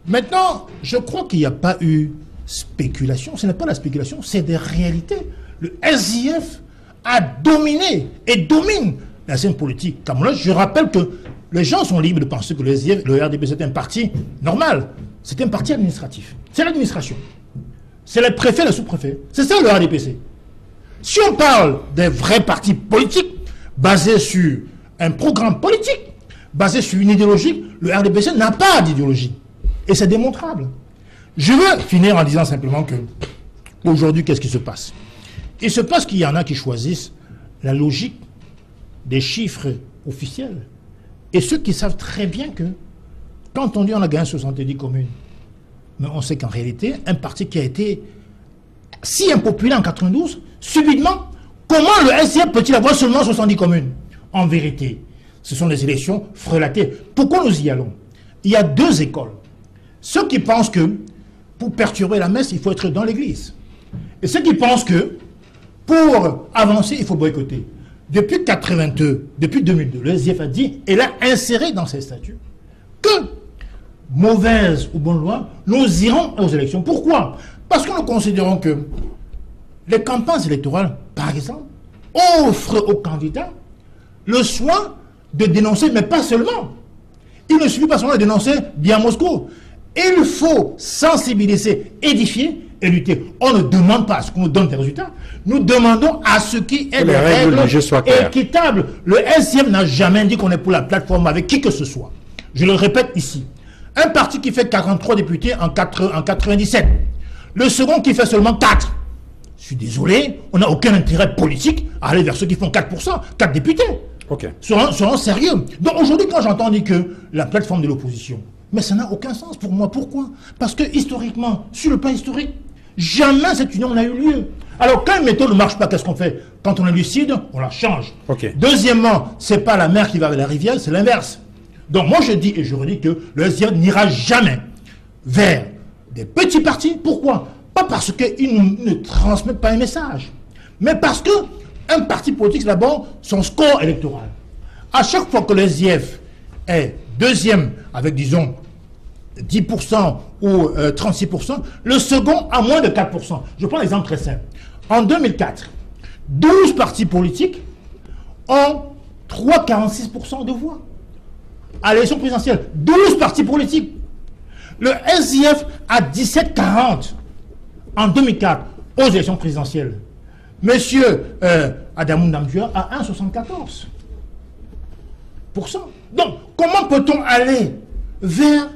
S5: Maintenant, je crois qu'il n'y a pas eu spéculation. Ce n'est pas la spéculation, c'est des réalités. Le SDF a dominé et domine la scène politique camerounaise. Je rappelle que les gens sont libres de penser que le SDF, le RDPC, c'est un parti normal. C'est un parti administratif. C'est l'administration. C'est les préfets, les sous-préfets. C'est ça le RDPC. Si on parle des vrais partis politiques basés sur un programme politique, basé sur une idéologie, le RDPC n'a pas d'idéologie. Et c'est démontrable. Je veux finir en disant simplement que, aujourd'hui, qu'est-ce qui se passe? Il se passe qu'il y en a qui choisissent la logique des chiffres officiels. Et ceux qui savent très bien que, quand on dit on a gagné 70 communes, mais on sait qu'en réalité, un parti qui a été si impopulaire en 92, subitement, comment le SDF peut-il avoir seulement 70 communes? En vérité, ce sont des élections frelatées. Pourquoi nous y allons? Il y a 2 écoles. Ceux qui pensent que pour perturber la messe, il faut être dans l'église. Et ceux qui pensent que pour avancer, il faut boycotter. Depuis 82, depuis 2002, le SDF a dit, et l'a inséré dans ses statuts, que, mauvaise ou bonne loi, nous irons aux élections. Pourquoi? Parce que nous considérons que les campagnes électorales, par exemple, offrent aux candidats le soin de dénoncer, mais pas seulement. Il ne suffit pas seulement de dénoncer bien Moscou. Il faut sensibiliser, édifier et lutter. On ne demande pas à ce qu'on nous donne des résultats. Nous demandons à ce qui est des règles équitables. Le SDF n'a jamais dit qu'on est pour la plateforme avec qui que ce soit. Je le répète ici. Un parti qui fait 43 députés en 97. Le second qui fait seulement 4. Je suis désolé, on n'a aucun intérêt politique à aller vers ceux qui font 4%, 4 députés.
S1: Ok.
S5: Soyons sérieux. Donc aujourd'hui, quand j'entends dire que la plateforme de l'opposition, mais ça n'a aucun sens pour moi. Pourquoi? Parce que historiquement, sur le plan historique, jamais cette union n'a eu lieu. Alors quand une méthode ne marche pas, qu'est-ce qu'on fait? Quand on est lucide, on la change.
S1: Ok.
S5: Deuxièmement, c'est pas la mer qui va vers la rivière, c'est l'inverse. Donc moi je dis et je redis que le SDF n'ira jamais vers des petits partis. Pourquoi? Pas parce qu'ils ne transmettent pas un message, mais parce que un parti politique, c'est d'abord son score électoral. À chaque fois que le SDF est deuxième avec, disons, 10% ou 36%, le second a moins de 4%. Je prends l'exemple très simple. En 2004, 12 partis politiques ont 3,46% de voix. À l'élection présidentielle, 12 partis politiques. Le SDF a 17,40 en 2004 aux élections présidentielles. Monsieur Adamou Ndamdua a 1,74%. Donc, comment peut-on aller vers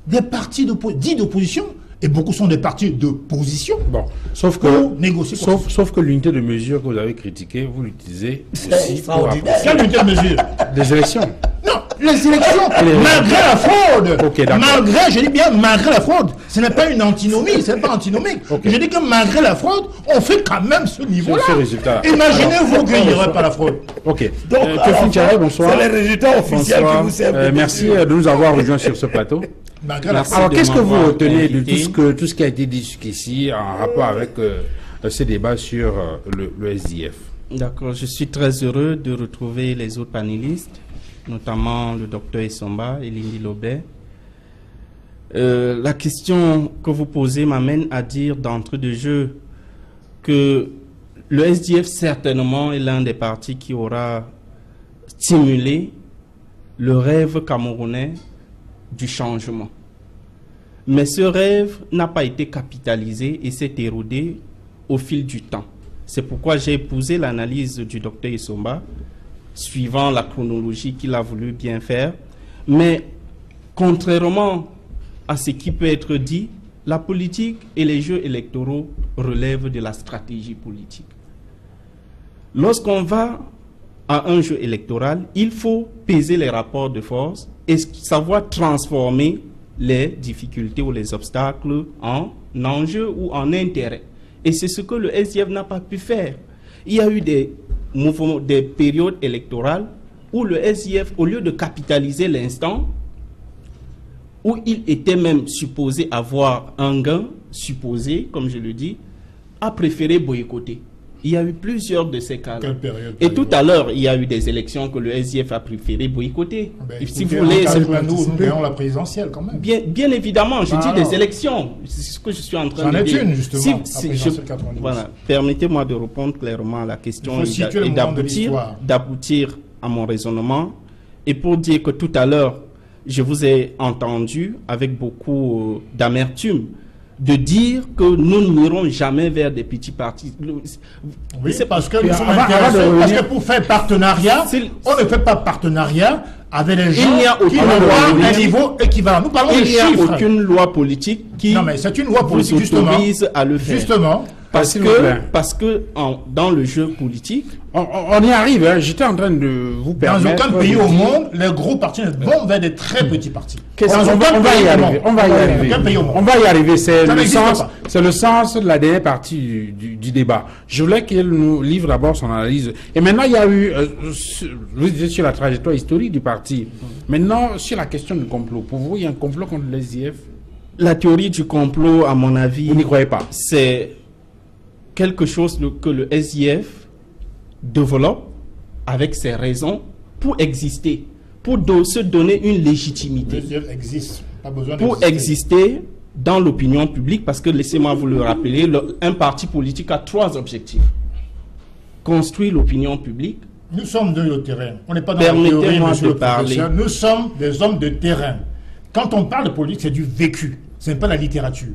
S5: des partis dits d'opposition, et beaucoup sont des partis de position,
S1: bon, sauf que,
S5: négocier
S1: sauf que l'unité de mesure que vous avez critiquée, vous l'utilisez aussi pour
S5: quelle unité de mesure?
S1: Des élections.
S5: Non, les élections, malgré la fraude, malgré, je dis bien malgré la fraude, ce n'est pas une antinomie, ce n'est pas antinomique. Okay. Je dis que malgré la fraude, on fait quand même ce niveau-là. Imaginez-vous qu'il n'y aurait pas la fraude.
S1: Ok. Donc, bonsoir.
S4: C'est les résultats officiels qui vous servent.
S1: Merci de nous avoir rejoints sur ce plateau. Alors, qu'est-ce que vous retenez de tout ce qui a été dit jusqu'ici en rapport avec ces débats sur le SDF?
S6: D'accord, je suis très heureux de retrouver les autres panélistes, notamment le docteur Essomba et Lindy Lobet. La question que vous posez m'amène à dire d'entrée de jeu que le SDF certainement est l'un des partis qui aura stimulé le rêve camerounais du changement. Mais ce rêve n'a pas été capitalisé et s'est érodé au fil du temps. C'est pourquoi j'ai épousé l'analyse du docteur Essomba, suivant la chronologie qu'il a voulu bien faire. Mais contrairement à ce qui peut être dit, la politique et les jeux électoraux relèvent de la stratégie politique. Lorsqu'on va à un jeu électoral, il faut peser les rapports de force et savoir transformer les difficultés ou les obstacles en enjeux ou en intérêts. Et c'est ce que le SDF n'a pas pu faire. Il y a eu des mouvements, des périodes électorales où le SDF, au lieu de capitaliser l'instant, où il était même supposé avoir un gain, supposé, comme je le dis, a préféré boycotter. Il y a eu plusieurs de ces cas. Et tout à l'heure, il y a eu des élections que le SDF a préféré boycotter.
S5: Si vous voulez, nous gagnons la présidentielle quand même.
S6: Bien évidemment, je dis des élections. C'est ce que je suis en train de dire.
S5: J'en ai une, justement,
S6: voilà, permettez-moi de répondre clairement à la question et d'aboutir à mon raisonnement. Et pour dire que tout à l'heure, je vous ai entendu avec beaucoup d'amertume de dire que nous n'irons jamais vers des petits partis.
S5: Oui, c'est parce que nous sommes intéressés, parce que pour faire partenariat, on ne fait pas partenariat avec les gens qui ont un niveau équivalent. Nous parlons de chiffres.
S6: Il n'y a aucune loi politique qui vous autorise à le faire.
S5: Justement.
S6: Parce que dans le jeu politique,
S1: on y arrive. Hein. J'étais en train de vous permettre.
S5: Dans aucun pays au monde, les gros partis vont vers des très petits partis.
S1: On va y arriver. On va y arriver. C'est le sens de la dernière partie du débat. Je voulais qu'il nous livre d'abord son analyse. Et maintenant, il y a eu, vous disiez sur la trajectoire historique du parti. Maintenant, sur la question du complot. Pour vous, il y a un complot contre les SDF?
S6: La théorie du complot, à mon avis,
S1: vous n'y croyez pas?
S6: C'est quelque chose que le SDF développe avec ses raisons pour exister, pour se donner une légitimité.
S5: Le SDF existe, pas besoin
S6: pour exister, dans l'opinion publique, parce que laissez-moi vous le rappeler, un parti politique a 3 objectifs. Construire l'opinion publique.
S5: Nous sommes de le terrain. On n'est pas dans la théorie, monsieur le professeur. Nous sommes des hommes de terrain. Quand on parle de politique, c'est du vécu. Ce n'est pas la littérature.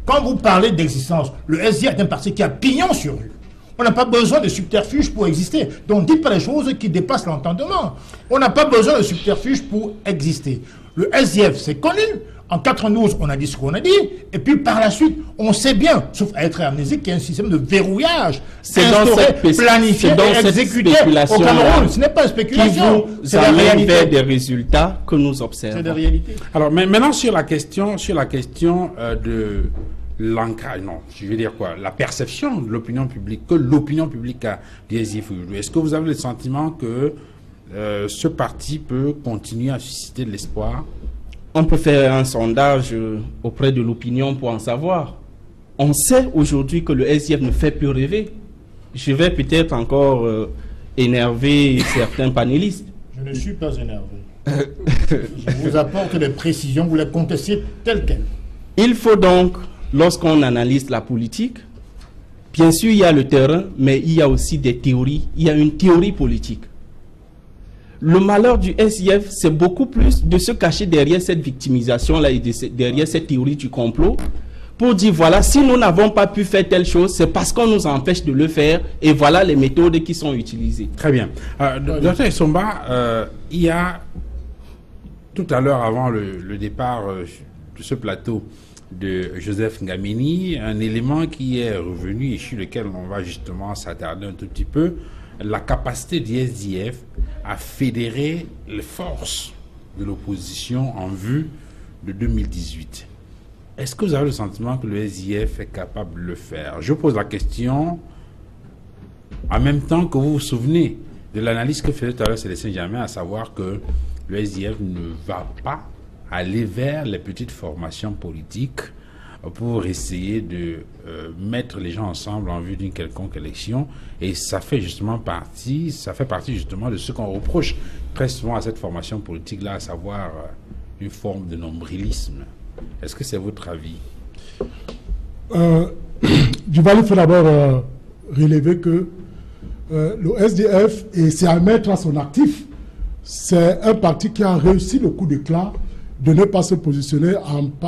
S5: Quand vous parlez d'existence, le SDF est un parti qui a pignon sur rue. On n'a pas besoin de subterfuge pour exister. Donc dites pas les choses qui dépassent l'entendement. On n'a pas besoin de subterfuge pour exister. Le SDF, c'est connu. En 92, on a dit ce qu'on a dit. Et puis par la suite, on sait bien, sauf à être amnésique, qu'il y a un système de verrouillage.
S6: C'est dans cette
S5: planifié et exécuté au Cameroun. Ce n'est pas une spéculation.
S6: C'est la réalité. Vers des résultats que nous observons.
S5: C'est la réalité.
S1: Alors maintenant sur la question de l'ancrage, non, je veux dire quoi, la perception de l'opinion publique, que l'opinion publique a du SDF aujourd'hui. Est-ce que vous avez le sentiment que ce parti peut continuer à susciter de l'espoir?
S6: On peut faire un sondage auprès de l'opinion pour en savoir. On sait aujourd'hui que le SDF ne fait plus rêver. Je vais peut-être encore énerver certains panélistes.
S5: Je ne suis pas énervé. Je vous apporte les précisions, vous les contestez telles quelles.
S6: Il faut donc, lorsqu'on analyse la politique, bien sûr il y a le terrain, mais il y a aussi des théories. Il y a une théorie politique. Le malheur du SDF, c'est beaucoup plus de se cacher derrière cette victimisation-là et derrière cette théorie du complot pour dire, voilà, si nous n'avons pas pu faire telle chose, c'est parce qu'on nous empêche de le faire et voilà les méthodes qui sont utilisées.
S1: Très bien. Dr Essomba, il y a, tout à l'heure avant le départ de ce plateau de Joseph Ngamini, un élément qui est revenu et sur lequel on va justement s'attarder un tout petit peu, la capacité du SDF à fédérer les forces de l'opposition en vue de 2018. Est-ce que vous avez le sentiment que le SDF est capable de le faire? Je pose la question en même temps que vous vous souvenez de l'analyse que faisait tout à l'heure Célestin Germain, à savoir que le SDF ne va pas aller vers les petites formations politiques pour essayer de mettre les gens ensemble en vue d'une quelconque élection. Et ça fait partie justement de ce qu'on reproche très souvent à cette formation politique-là, à savoir une forme de nombrilisme. Est-ce que c'est votre avis?
S2: Il faut d'abord relever que le SDF, et c'est à mettre à son actif, c'est un parti qui a réussi le coup d'éclat de ne pas se positionner,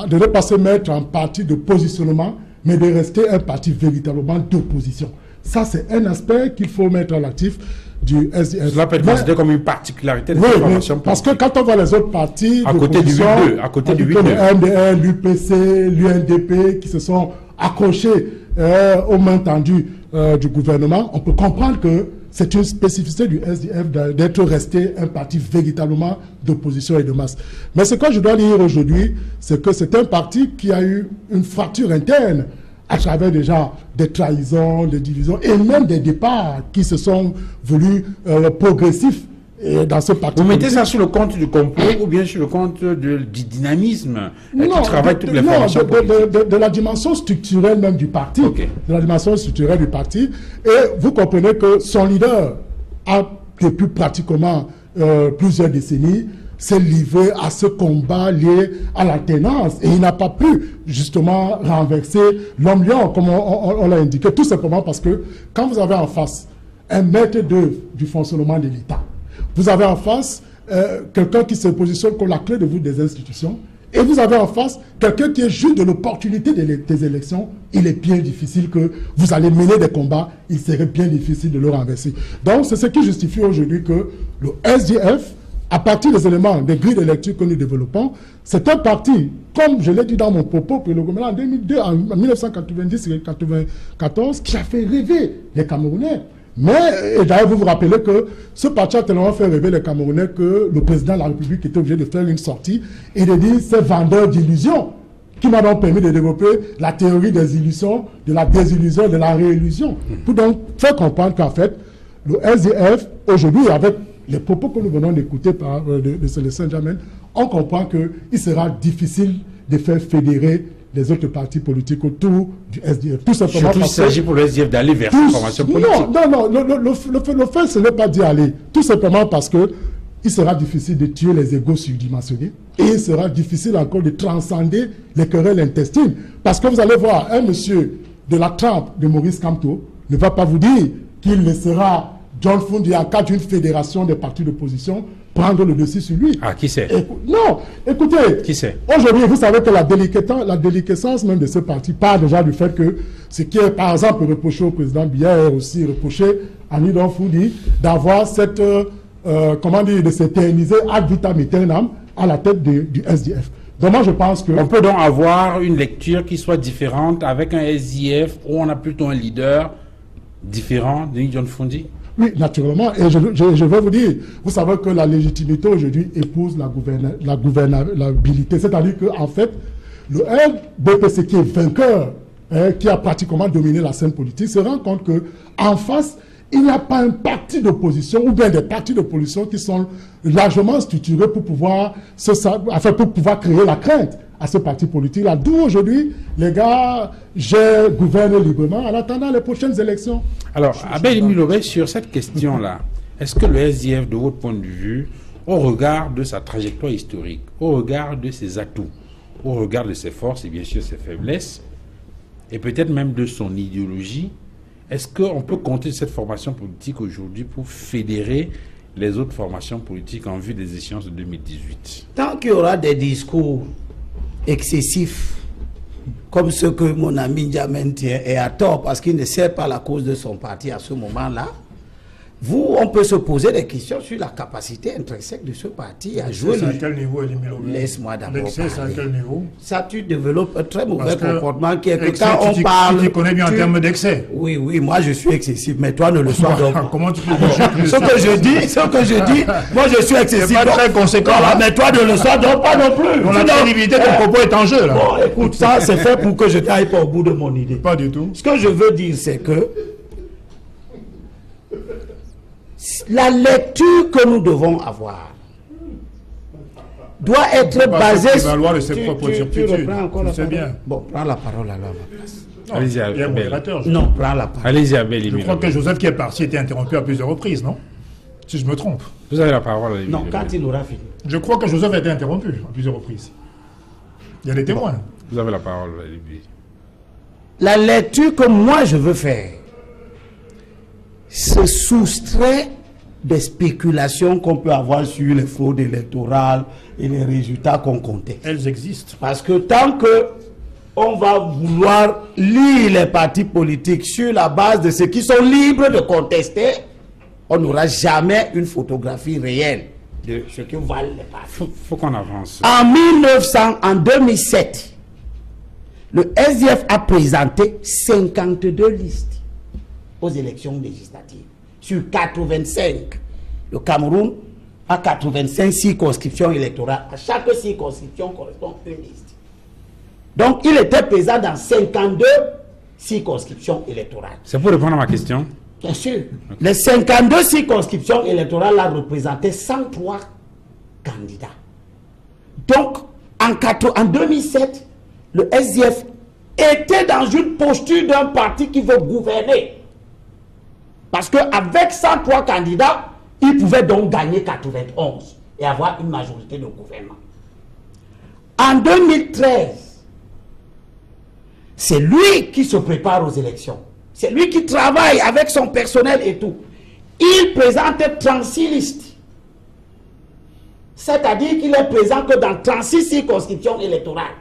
S2: de ne pas se mettre en parti de positionnement, mais de rester un parti véritablement d'opposition. Ça, c'est un aspect qu'il faut mettre à l'actif du SDF.
S1: Cela peut être considéré comme une particularité de cette formation politique.
S2: Parce que quand on voit les autres partis
S1: à côté du 8-2, à côté du 8-2,
S2: le MDN, l'UPC, l'UNDP, qui se sont accrochés aux mains tendues du gouvernement, on peut comprendre que c'est une spécificité du SDF d'être resté un parti véritablement d'opposition et de masse. Mais ce que je dois dire aujourd'hui, c'est que c'est un parti qui a eu une fracture interne à travers déjà des trahisons, des divisions et même des départs qui se sont voulus progressifs dans ce parti.
S1: Vous mettez ça sur le compte du complot ou bien sur le compte du dynamisme qui travaille toutes les formations politiques?
S2: De la dimension structurelle même du parti.
S1: Okay.
S2: De la dimension structurelle du parti. Et vous comprenez que son leader a, depuis pratiquement plusieurs décennies, s'est livré à ce combat lié à l'alternance. Et il n'a pas pu, justement, renverser l'homme lion, comme on l'a indiqué, tout simplement parce que quand vous avez en face un maître d'œuvre du fonctionnement de l'État, vous avez en face quelqu'un qui se positionne comme la clé de voûte des institutions, et vous avez en face quelqu'un qui est juste de l'opportunité des élections. Il est bien difficile que vous allez mener des combats, il serait bien difficile de le renverser. Donc c'est ce qui justifie aujourd'hui que le SDF, à partir des éléments, des grilles de lecture que nous développons, c'est un parti, comme je l'ai dit dans mon propos, en 2002, en 1990 et 1994, qui a fait rêver les Camerounais. Mais, et d'ailleurs, vous vous rappelez que ce parti a tellement fait rêver les Camerounais que le président de la République était obligé de faire une sortie et de dire c'est vendeur d'illusions qui m'a donc permis de développer la théorie des illusions, de la désillusion, de la réillusion. Pour donc faire comprendre qu'en fait, le SDF, aujourd'hui, avec les propos que nous venons d'écouter de Célestin Germain, on comprend qu'il sera difficile de faire fédérer les autres partis politiques autour du SDF. Tout simplement
S1: surtout parce qu'il s'agit pour le SDF d'aller vers cette formation politique.
S2: Non, le fait, ce n'est pas d'y aller. Tout simplement parce que il sera difficile de tuer les égos surdimensionnés et il sera difficile encore de transcender les querelles intestines. Parce que vous allez voir, un monsieur de la trempe de Maurice Kamto ne va pas vous dire qu'il laissera John Fundi, en cas d'une fédération des partis d'opposition, prendre le dessus sur lui.
S1: Ah, qui c'est?
S2: Non, écoutez,
S1: qui c'est?
S2: Aujourd'hui, vous savez que la déliquescence même de ce parti part déjà du fait que ce qui est, par exemple, reproché au président Biya est aussi reproché à John Fundi d'avoir cette, comment dire, de s'éterniser ad vitam aeternam à la tête du SDF. Donc moi, je pense que...
S1: On peut donc avoir une lecture qui soit différente avec un SDF où on a plutôt un leader différent de John Fundi?
S2: Oui, naturellement. Et je vais vous dire, vous savez que la légitimité aujourd'hui épouse la gouvernabilité. C'est-à-dire qu'en fait, le BPC qui est vainqueur, qui a pratiquement dominé la scène politique, se rend compte qu'en face, il n'y a pas un parti d'opposition ou bien des partis d'opposition qui sont largement structurés pour pouvoir, pour pouvoir créer la crainte à ce parti politique-là. D'où aujourd'hui, les gars, gouvernent librement en attendant les prochaines élections.
S1: Alors, Abel Milobé, sur cette question-là, est-ce que le SDF, de votre point de vue, au regard de sa trajectoire historique, au regard de ses atouts, au regard de ses forces et bien sûr ses faiblesses, et peut-être même de son idéologie, est-ce qu'on peut compter cette formation politique aujourd'hui pour fédérer les autres formations politiques en vue des échéances de 2018?
S4: Tant qu'il y aura des discours excessifs, comme ce que mon ami Ndiamen tient, est à tort parce qu'il ne sert pas la cause de son parti à ce moment-là, on peut se poser des questions sur la capacité intrinsèque de ce parti à jouer.
S5: À quel niveau,
S4: Laisse-moi d'abord
S5: l'excès, c'est à quel niveau?
S4: Ça, tu développes un très mauvais comportement qui est que
S5: excès,
S4: quand on parle...
S5: Tu connais bien en termes d'excès.
S4: Oui, moi je suis excessif, mais toi ne le sois donc.
S5: Comment tu peux dire
S4: ce que je dis, moi je suis excessif.
S5: C'est pas très conséquent.
S4: Voilà, mais toi ne le sois donc pas non plus.
S5: La crédibilité de ton propos est en jeu, là.
S4: Bon, écoute, ça c'est fait pour que je n'aille pas au bout de mon idée.
S5: Pas du tout.
S4: Ce que je veux dire, c'est que la lecture que nous devons avoir doit être basée sur...
S5: de ses propres turpitudes. C'est bien.
S4: Bon, prends la parole alors à ma place.
S1: Allez-y, Abel.
S4: Non, prends la parole.
S1: Allez-y, Abel.
S5: Je crois que Joseph qui est parti était interrompu à plusieurs reprises, non? Si je me trompe.
S1: Vous avez la parole.
S4: Non, quand il aura fini.
S5: Je crois que Joseph a été interrompu à plusieurs reprises. Il y a des témoins.
S1: Bon, vous avez la parole, Libye.
S4: La lecture que moi je veux faire se soustrait des spéculations qu'on peut avoir sur les fraudes électorales et les résultats qu'on conteste.
S5: Elles existent.
S4: Parce que tant que on va vouloir lire les partis politiques sur la base de ceux qui sont libres de contester, on n'aura jamais une photographie réelle de ce que valent les partis.
S1: Faut qu'on avance.
S4: En 2007, le SDF a présenté 52 listes aux élections législatives. Sur 85, le Cameroun a 85 circonscriptions électorales. À chaque circonscription correspond une liste. Donc, il était présent dans 52 circonscriptions électorales.
S1: C'est pour répondre à ma question?
S4: Bien sûr. Okay. Les 52 circonscriptions électorales là représentaient 103 candidats. Donc, en 2007, le SDF était dans une posture d'un parti qui veut gouverner. Parce qu'avec 103 candidats, il pouvait donc gagner 91 et avoir une majorité de gouvernement. En 2013, c'est lui qui se prépare aux élections. C'est lui qui travaille avec son personnel et tout. Il présente 36 listes. C'est-à-dire qu'il est présent que dans 36 circonscriptions électorales.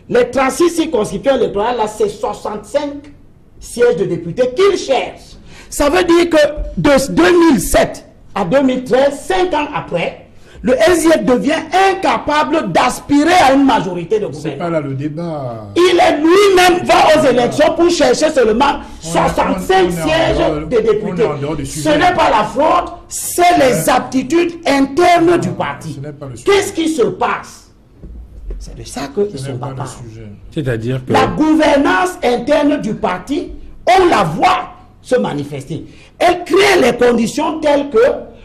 S4: Les 36 circonscriptions électorales, là, c'est 65 sièges de députés qu'il cherche. Ça veut dire que de 2007 à 2013, 5 ans après, le SDF devient incapable d'aspirer à une majorité de gouvernement.
S5: C'est pas là le débat.
S4: Il est lui-même va aux élections pour chercher seulement 65 sièges de députés. Ce n'est pas la fraude, c'est les aptitudes internes du parti. Qu'est-ce qui se passe? C'est de ça qu'ils sont pas capables.
S1: C'est-à-dire que...
S4: La gouvernance interne du parti, on la voit se manifester. Elle crée les conditions telles que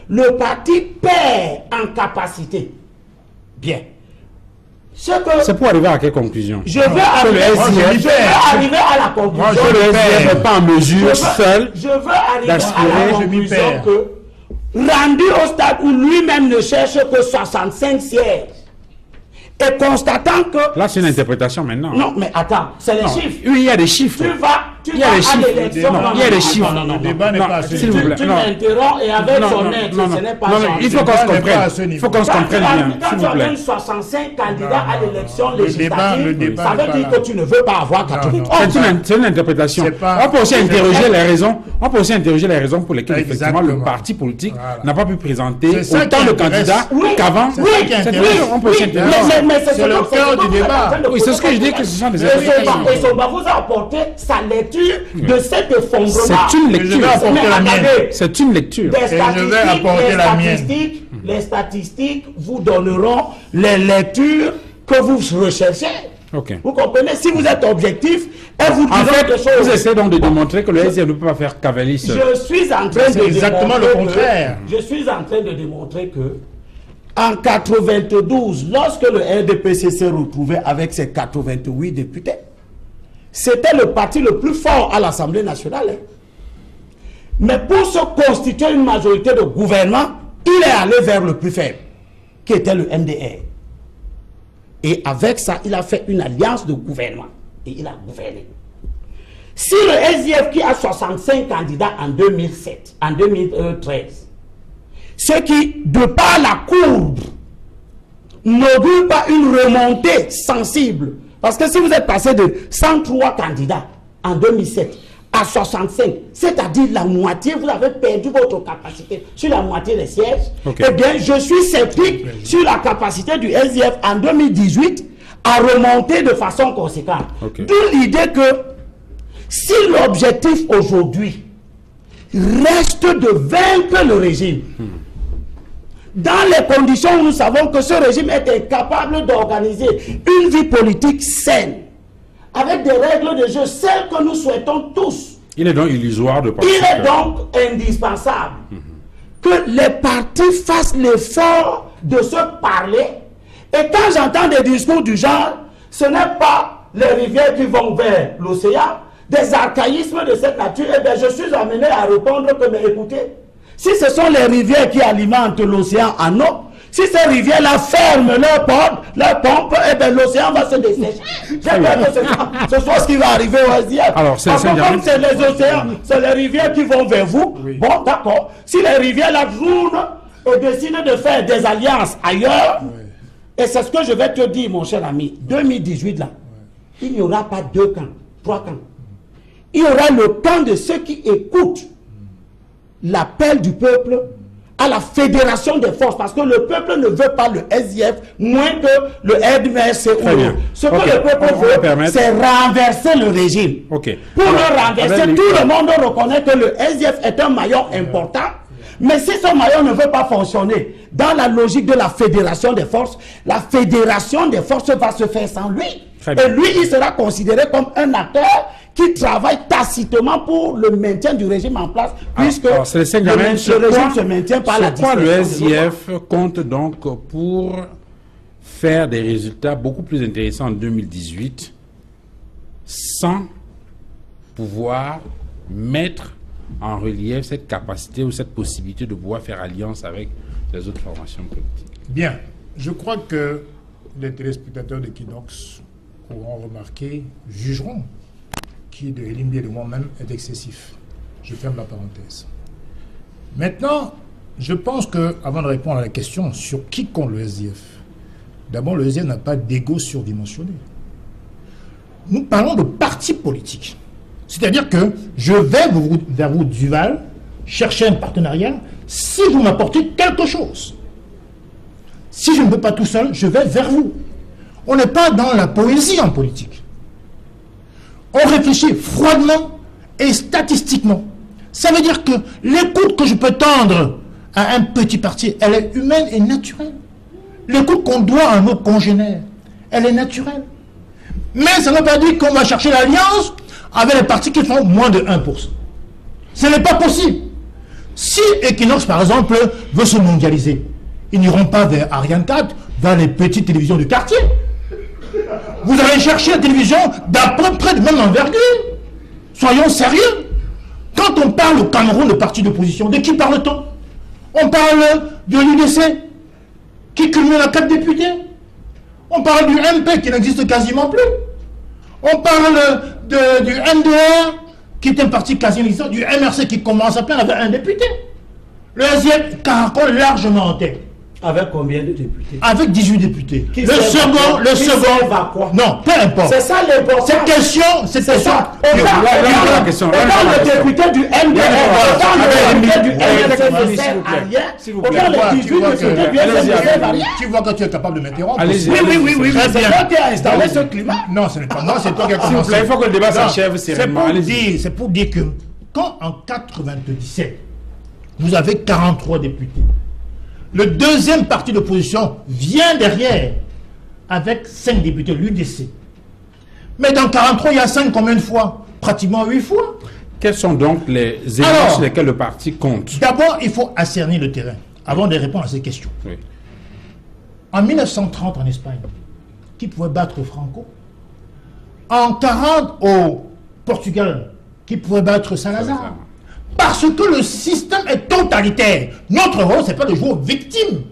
S4: le parti perd en capacité. Bien.
S1: C'est pour arriver à quelle conclusion?
S4: Je veux arriver à la conclusion.
S1: Le SDF n'est pas en mesure seul
S4: d'aspirer à la conclusion que rendu au stade où lui-même ne cherche que 65 sièges, et constatant que...
S1: Là, c'est une interprétation maintenant.
S4: Non, mais attends, c'est les chiffres.
S1: Oui, il y a des chiffres.
S4: Tu vas à l'élection.
S1: Il y a des chiffres.
S5: Le débat n'est pas à ce
S1: s'il
S5: niveau.
S1: vous plaît.
S4: Tu m'interromps et avec son aide, ce n'est pas son
S1: il faut qu'on se comprenne. Il faut qu'on se comprenne bien,
S4: Quand
S1: s'il
S4: tu
S1: vous plaît.
S4: amènes 65 candidats à l'élection
S5: le
S4: législative,
S5: débat
S4: ça
S5: n'est
S4: veut
S5: pas
S4: dire
S5: là.
S4: que tu ne veux pas avoir 80.
S1: C'est une interprétation.
S5: C'est pas-
S1: On peut aussi interroger les raisons. On peut aussi interroger les raisons pour lesquelles effectivement le
S5: Exactement.
S1: parti politique
S5: Voilà.
S1: n'a pas pu présenter
S5: C'est ça
S1: autant
S5: qui
S1: de
S5: intéresse.
S1: candidats
S4: Oui.
S1: qu'avant.
S5: C'est ça qui
S1: C'est
S5: intéresse.
S1: vrai, on peut aussi interroger.
S4: Mais
S5: C'est le cœur du débat.
S1: Oui, c'est ce que je dis, que ce sont des
S4: Et
S1: interprétations.
S4: Somba vous a apporté sa lecture de cet effondrement.
S1: C'est une
S5: Je vais
S1: lecture.
S5: apporter
S4: Mais
S5: la mienne.
S4: attendez,
S1: C'est une lecture.
S5: je vais apporter la mienne.
S4: Les statistiques vous donneront les lectures que vous recherchez.
S1: Ok.
S4: Vous comprenez? Si vous êtes objectif, elles vous
S1: En
S4: diront
S1: fait,
S4: quelque chose.
S1: vous essayez donc de démontrer que le SDF ne peut pas faire cavalier seul.
S4: Je suis en train
S5: C'est
S4: de
S5: exactement
S4: démontrer
S5: le contraire.
S4: Je suis en train de démontrer que en 92, lorsque le RDPC s'est retrouvé avec ses 88 députés, c'était le parti le plus fort à l'Assemblée nationale. Hein. Mais pour se constituer une majorité de gouvernement, il est allé vers le plus faible, qui était le MDR. Et avec ça, il a fait une alliance de gouvernement. Et il a gouverné. Si le SDF qui a 65 candidats en 2007, en 2013, ce qui, de par la courbe, n'augure pas une remontée sensible. Parce que si vous êtes passé de 103 candidats en 2007 à 65, c'est-à-dire la moitié, vous avez perdu votre capacité sur la moitié des sièges,
S1: Okay.
S4: eh bien, je suis sceptique sur la capacité du SDF en 2018 à remonter de façon conséquente.
S1: Okay.
S4: D'où l'idée que si l'objectif aujourd'hui reste de vaincre le régime, dans les conditions où nous savons que ce régime est incapable d'organiser une vie politique saine, avec des règles de jeu, celles que nous souhaitons tous,
S1: Il est donc illusoire de penser.
S4: il est donc indispensable que les partis fassent l'effort de se parler. Et quand j'entends des discours du genre, ce n'est pas les rivières qui vont vers l'océan, des archaïsmes de cette nature, eh bien, je suis amené à répondre que, mais écoutez, si ce sont les rivières qui alimentent l'océan en eau, si ces rivières-là ferment leurs pompes, eh bien, l'océan va se dessécher. J'ai peur que ce soit ce qui va arriver au SDF.
S1: Alors, c'est
S4: Parce que
S1: dernier-
S4: comme c'est les océans, c'est les rivières qui vont vers vous.
S5: Oui.
S4: Bon, d'accord. Si les rivières-là tournent et décident de faire des alliances ailleurs, et c'est ce que je vais te dire, mon cher ami, 2018, là, il n'y aura pas 2 camps, 3 camps. Il y aura le camp de ceux qui écoutent l'appel du peuple à la fédération des forces, parce que le peuple ne veut pas le SDF moins que le RDMRC.
S1: Très bien.
S4: Ce que
S1: Ok.
S4: le peuple
S1: On va
S4: veut,
S1: permettre-
S4: c'est renverser le régime.
S1: Ok.
S4: Pour
S1: Alors,
S4: le renverser,
S1: avec les-
S4: tout le monde reconnaît que le SDF est un maillon important. Mais si ce maillon ne veut pas fonctionner dans la logique de la fédération des forces, la fédération des forces va se faire sans lui.
S1: Très bien.
S4: Et lui, il sera considéré comme un acteur qui travaille tacitement pour le maintien du régime en place, puisque
S1: Alors, c'est le
S4: le régime se maintient par la
S1: Sur quoi le
S4: dispersion de
S1: SDF compte donc pour faire des résultats beaucoup plus intéressants en 2018 sans pouvoir mettre en relief cette capacité ou cette possibilité de pouvoir faire alliance avec les autres formations politiques.
S5: Bien, je crois que les téléspectateurs de Kinox auront remarqué, jugeront qui de Elimbi et de moi-même est excessif. Je ferme la parenthèse. Maintenant, je pense que, avant de répondre à la question sur qui compte le SDF, d'abord le SDF n'a pas d'ego surdimensionné. Nous parlons de parti politique. C'est-à-dire que je vais vers vous, Duval, chercher un partenariat si vous m'apportez quelque chose. Si je ne peux pas tout seul, je vais vers vous. On n'est pas dans la poésie en politique. On réfléchit froidement et statistiquement. Ça veut dire que l'écoute que je peux tendre à un petit parti, elle est humaine et naturelle. L'écoute qu'on doit à nos congénères, elle est naturelle. Mais ça ne veut pas dire qu'on va chercher l'alliance avec les partis qui font moins de 1%. Ce n'est pas possible. Si Equinox, par exemple, veut se mondialiser, ils n'iront pas vers Ariane 4, vers les petites télévisions du quartier. Vous allez chercher la télévision d'à peu près de même envergure. Soyons sérieux. Quand on parle au Cameroun de parti d'opposition, de qui parle-t-on? On parle de l'UDC, qui cumule à 4 députés. On parle du MP, qui n'existe quasiment plus. On parle du MDR, qui est un parti quasi inexistant, du MRC, qui commence à peine avec un député. Le SDF caracole largement en tête.
S4: Avec combien de députés?
S5: Avec 18 députés.
S4: Le second va quoi?
S5: Non, peu importe.
S4: C'est ça l'important.
S5: Cette question, c'est ça.
S4: On parle de député du MDR, on parle de député du MRC, ça sert à rien. On parle de 18 députés du MRC.
S5: Tu vois que tu es capable de m'interrompre.
S4: Oui. C'est toi qui as installé ce climat.
S5: Non, ce n'est pas moi, c'est toi qui as
S1: S'il vous plaît, il faut que le débat s'achève sereinement.
S5: C'est pour dire que quand en 97, vous avez 43 députés, le deuxième parti d'opposition vient derrière avec 5 députés, l'UDC. Mais dans 43, il y a 5 combien de fois? Pratiquement 8 fois.
S1: Quels sont donc les éléments sur lesquels le parti compte?
S5: D'abord, il faut ascerner le terrain avant de répondre à ces questions.
S1: Oui.
S5: En 1930 en Espagne, qui pouvait battre Franco? En 40 au Portugal, qui pouvait battre Salazar? Parce que le système est totalitaire. Notre rôle, ce n'est pas de jouer aux victimes.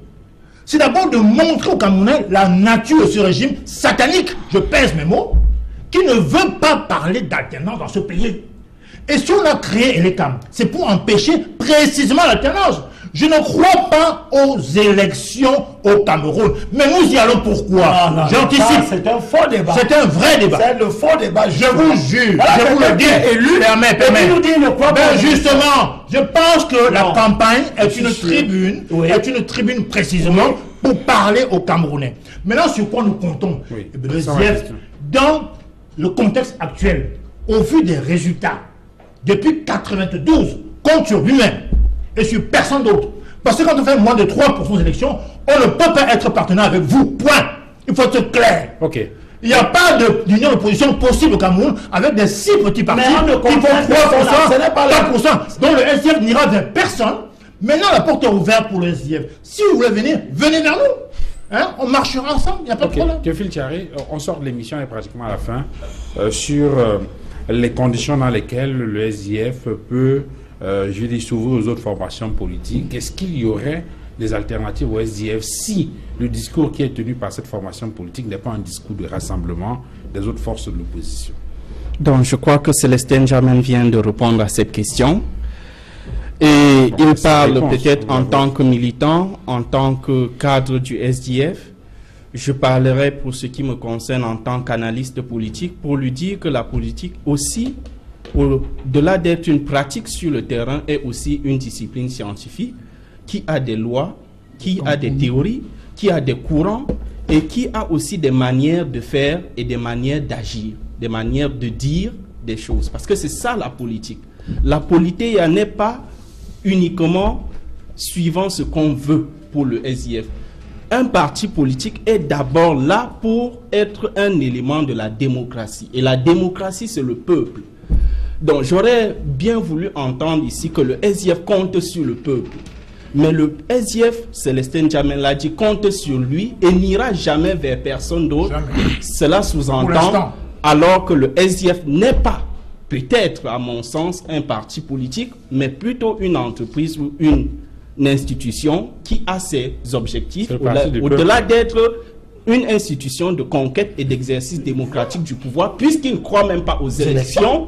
S5: C'est d'abord de montrer aux Camerounais la nature de ce régime satanique, je pèse mes mots, qui ne veut pas parler d'alternance dans ce pays. Et si on a créé Elecam, c'est pour empêcher précisément l'alternance. Je ne crois pas aux élections au Cameroun. Mais nous y allons pourquoi? J'anticipe.
S4: C'est un faux débat.
S5: C'est un vrai débat.
S4: C'est le faux débat.
S5: Je vous jure, je vous le dis. Justement, je pense que la campagne est une tribune précisément pour parler aux Camerounais. Maintenant, sur quoi nous comptons? Le SDF, dans le contexte actuel, au vu des résultats, depuis 92, compte sur lui-même et sur personne d'autre. Parce que quand on fait moins de 3% des élections, on ne peut pas être partenaire avec vous. Point. Il faut être clair.
S1: Ok.
S5: Il n'y a pas d'union d'opposition possible au Cameroun avec des 6 petits partis qui font 3%, 4%, dont le SDF n'ira vers personne. Maintenant, la porte est ouverte pour le SDF. Si vous voulez venir, venez vers nous. Hein? On marchera ensemble, il n'y a pas de problème.
S1: Théophile Thiaré, on sort de l'émission et pratiquement à la fin sur les conditions dans lesquelles le SDF peut je vais s'ouvrir aux autres formations politiques. Est-ce qu'il y aurait des alternatives au SDF si le discours qui est tenu par cette formation politique n'est pas un discours de rassemblement des autres forces de l'opposition?
S6: Donc, je crois que Célestin Germain vient de répondre à cette question. Et il parle peut-être en tant que militant, en tant que cadre du SDF. Je parlerai pour ce qui me concerne en tant qu'analyste politique pour lui dire que la politique aussi, au-delà d'être une pratique sur le terrain, est aussi une discipline scientifique qui a des lois, qui a des théories, qui a des courants et qui a aussi des manières de faire et des manières d'agir, des manières de dire des choses. Parce que c'est ça la politique. La politique n'est pas uniquement suivant ce qu'on veut pour le SDF. Un parti politique est d'abord là pour être un élément de la démocratie. Et la démocratie, c'est le peuple. Donc, j'aurais bien voulu entendre ici que le SDF compte sur le peuple. Mais le SDF, Célestin Germain l'a dit, compte sur lui et n'ira jamais vers personne d'autre. Cela sous-entend, alors que le SDF n'est pas, peut-être à mon sens, un parti politique, mais plutôt une entreprise ou une institution qui a ses objectifs, au-delà d'être une institution de conquête et d'exercice démocratique du pouvoir, puisqu'il ne croit même pas aux élections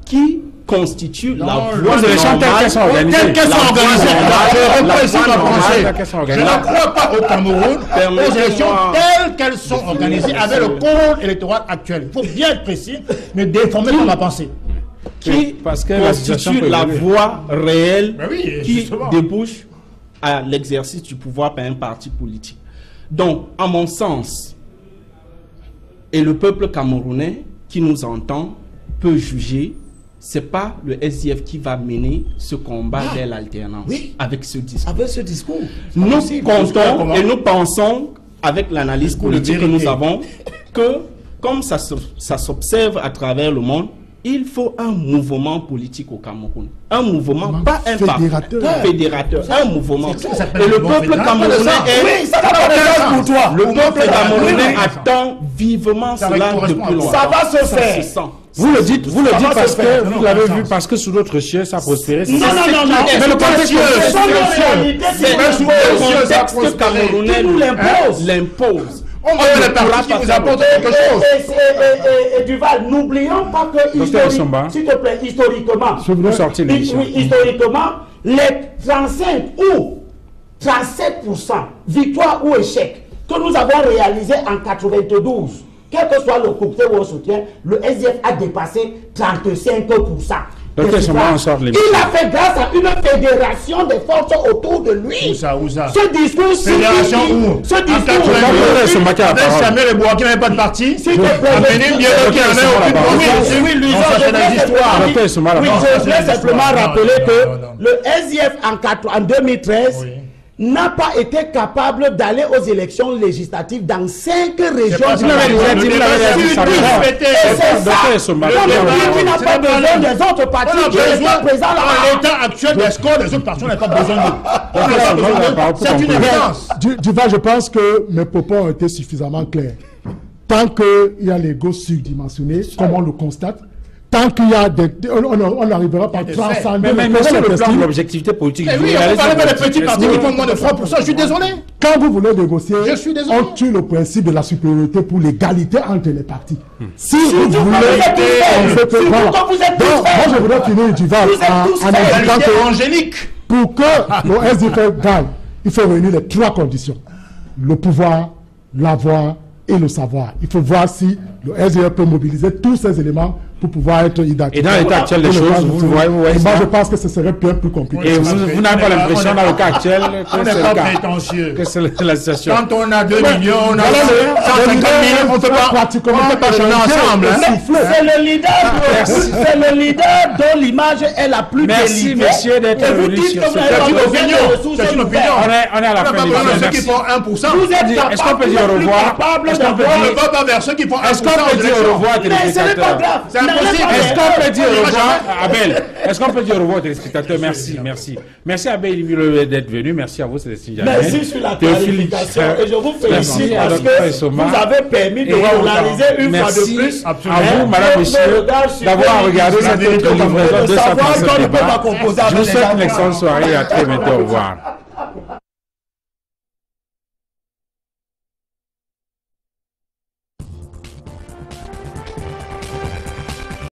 S6: qui constituent la voie normale.
S5: Telles qu'elles sont organisées. Je ne crois pas au Cameroun aux élections telles qu'elles sont organisées avec le code électoral actuel. Il faut bien être précis, ne déformer pas ma pensée.
S6: Qui constitue la voie réelle qui débouche à l'exercice du pouvoir par un parti politique. Donc, à mon sens, et le peuple camerounais qui nous entend peut juger, c'est pas le SDF qui va mener ce combat vers l'alternance avec ce discours.
S4: Avec ce discours.
S6: Nous comptons et nous pensons, avec l'analyse politique que nous avons, que comme ça s'observe à travers le monde, il faut un mouvement politique au Cameroun. Un mouvement, pas un parti. Fédérateur. Un mouvement. Et le peuple camerounais Le peuple camerounais attend vivement cela depuis longtemps.
S4: Ça va se faire.
S1: Vous le dites parce que vous l'avez vu, parce que sous d'autres cieux, ça prospérait.
S4: Non.
S1: Mais le contexte
S4: camerounais nous l'impose.
S5: On veut les partis qui vous apportent quelque chose.
S4: Et Duval, n'oublions pas que s'il te plaît, historiquement, les 35 ou 37% victoire ou échec que nous avons réalisé en 92, quel que soit le cocktail ou le soutien, le SDF a dépassé 35%. Il a fait grâce à une fédération des forces autour de lui.
S5: Où ça?
S4: Ce discours,
S5: fédération où?
S4: Ce discours,
S5: jamais les Bois qui n'avaient pas de parti.
S4: S'il te plaît,
S5: oui,
S4: je voulais simplement rappeler que le SDF en 2013 n'a pas été capable d'aller aux élections législatives dans 5 régions du Cameroun. Tu n'as pas besoin des autres partis qui sont présents là.
S5: Dans l'état actuel des scores, les autres partis n'ont pas besoin d'eux. C'est une évidence.
S2: Je pense que mes propos ont été suffisamment clairs. Tant qu'il y a l'ego surdimensionné, comme on le constate, tant qu'il y a on n'arrivera pas à transcender.
S1: Mais sur le plan de l'objectivité politique,
S5: oui, on parle des petits partis qui font moins de 3%. Je suis désolé.
S2: Quand vous voulez négocier,
S5: on
S2: tue le principe de la supériorité pour l'égalité entre les partis. Si vous voulez, moi je voudrais finir Duval en indiquant que
S5: Angélique,
S2: pour que le SDF gagne, il faut réunir les 3 conditions: le pouvoir, la voix et le savoir. Il faut voir si le SDF peut mobiliser tous ces éléments pour pouvoir être identifié.
S1: Et dans l'état actuel des choses, vous voyez
S2: moi je pense que ce serait bien plus compliqué.
S1: Et vous n'avez pas l'impression dans le cas actuel
S5: que c'est le cas, que
S1: c'est la situation.
S5: Quand on a 2 millions, on a 150 000, on ne peut pas chanter ensemble.
S4: C'est le leader dont l'image est la plus délivrée.
S1: Merci monsieur d'être venu sur ce
S5: C'est une opinion.
S1: On est à la fin de l'émission.
S5: Ceux qui font 1%.
S1: Est-ce qu'on peut dire au revoir? Est-ce qu'on peut
S5: vers ceux qui font 1%.
S1: Est-ce qu'on peut dire au revoir aux téléspectateurs? Est-ce qu'on peut dire au revoir, Abel? Est-ce qu'on peut dire au revoir aux téléspectateurs? Merci Abel Limilo d'être venu. Merci à vous, c'est Sylvain.
S4: Merci sur la clarification. Et je vous félicite parce que vous avez permis de réaliser une fois de plus.
S1: À vous, madame, monsieur, d'avoir regardé cette autre livraison de sa Je vous souhaite une excellente soirée et à très bientôt. Au revoir.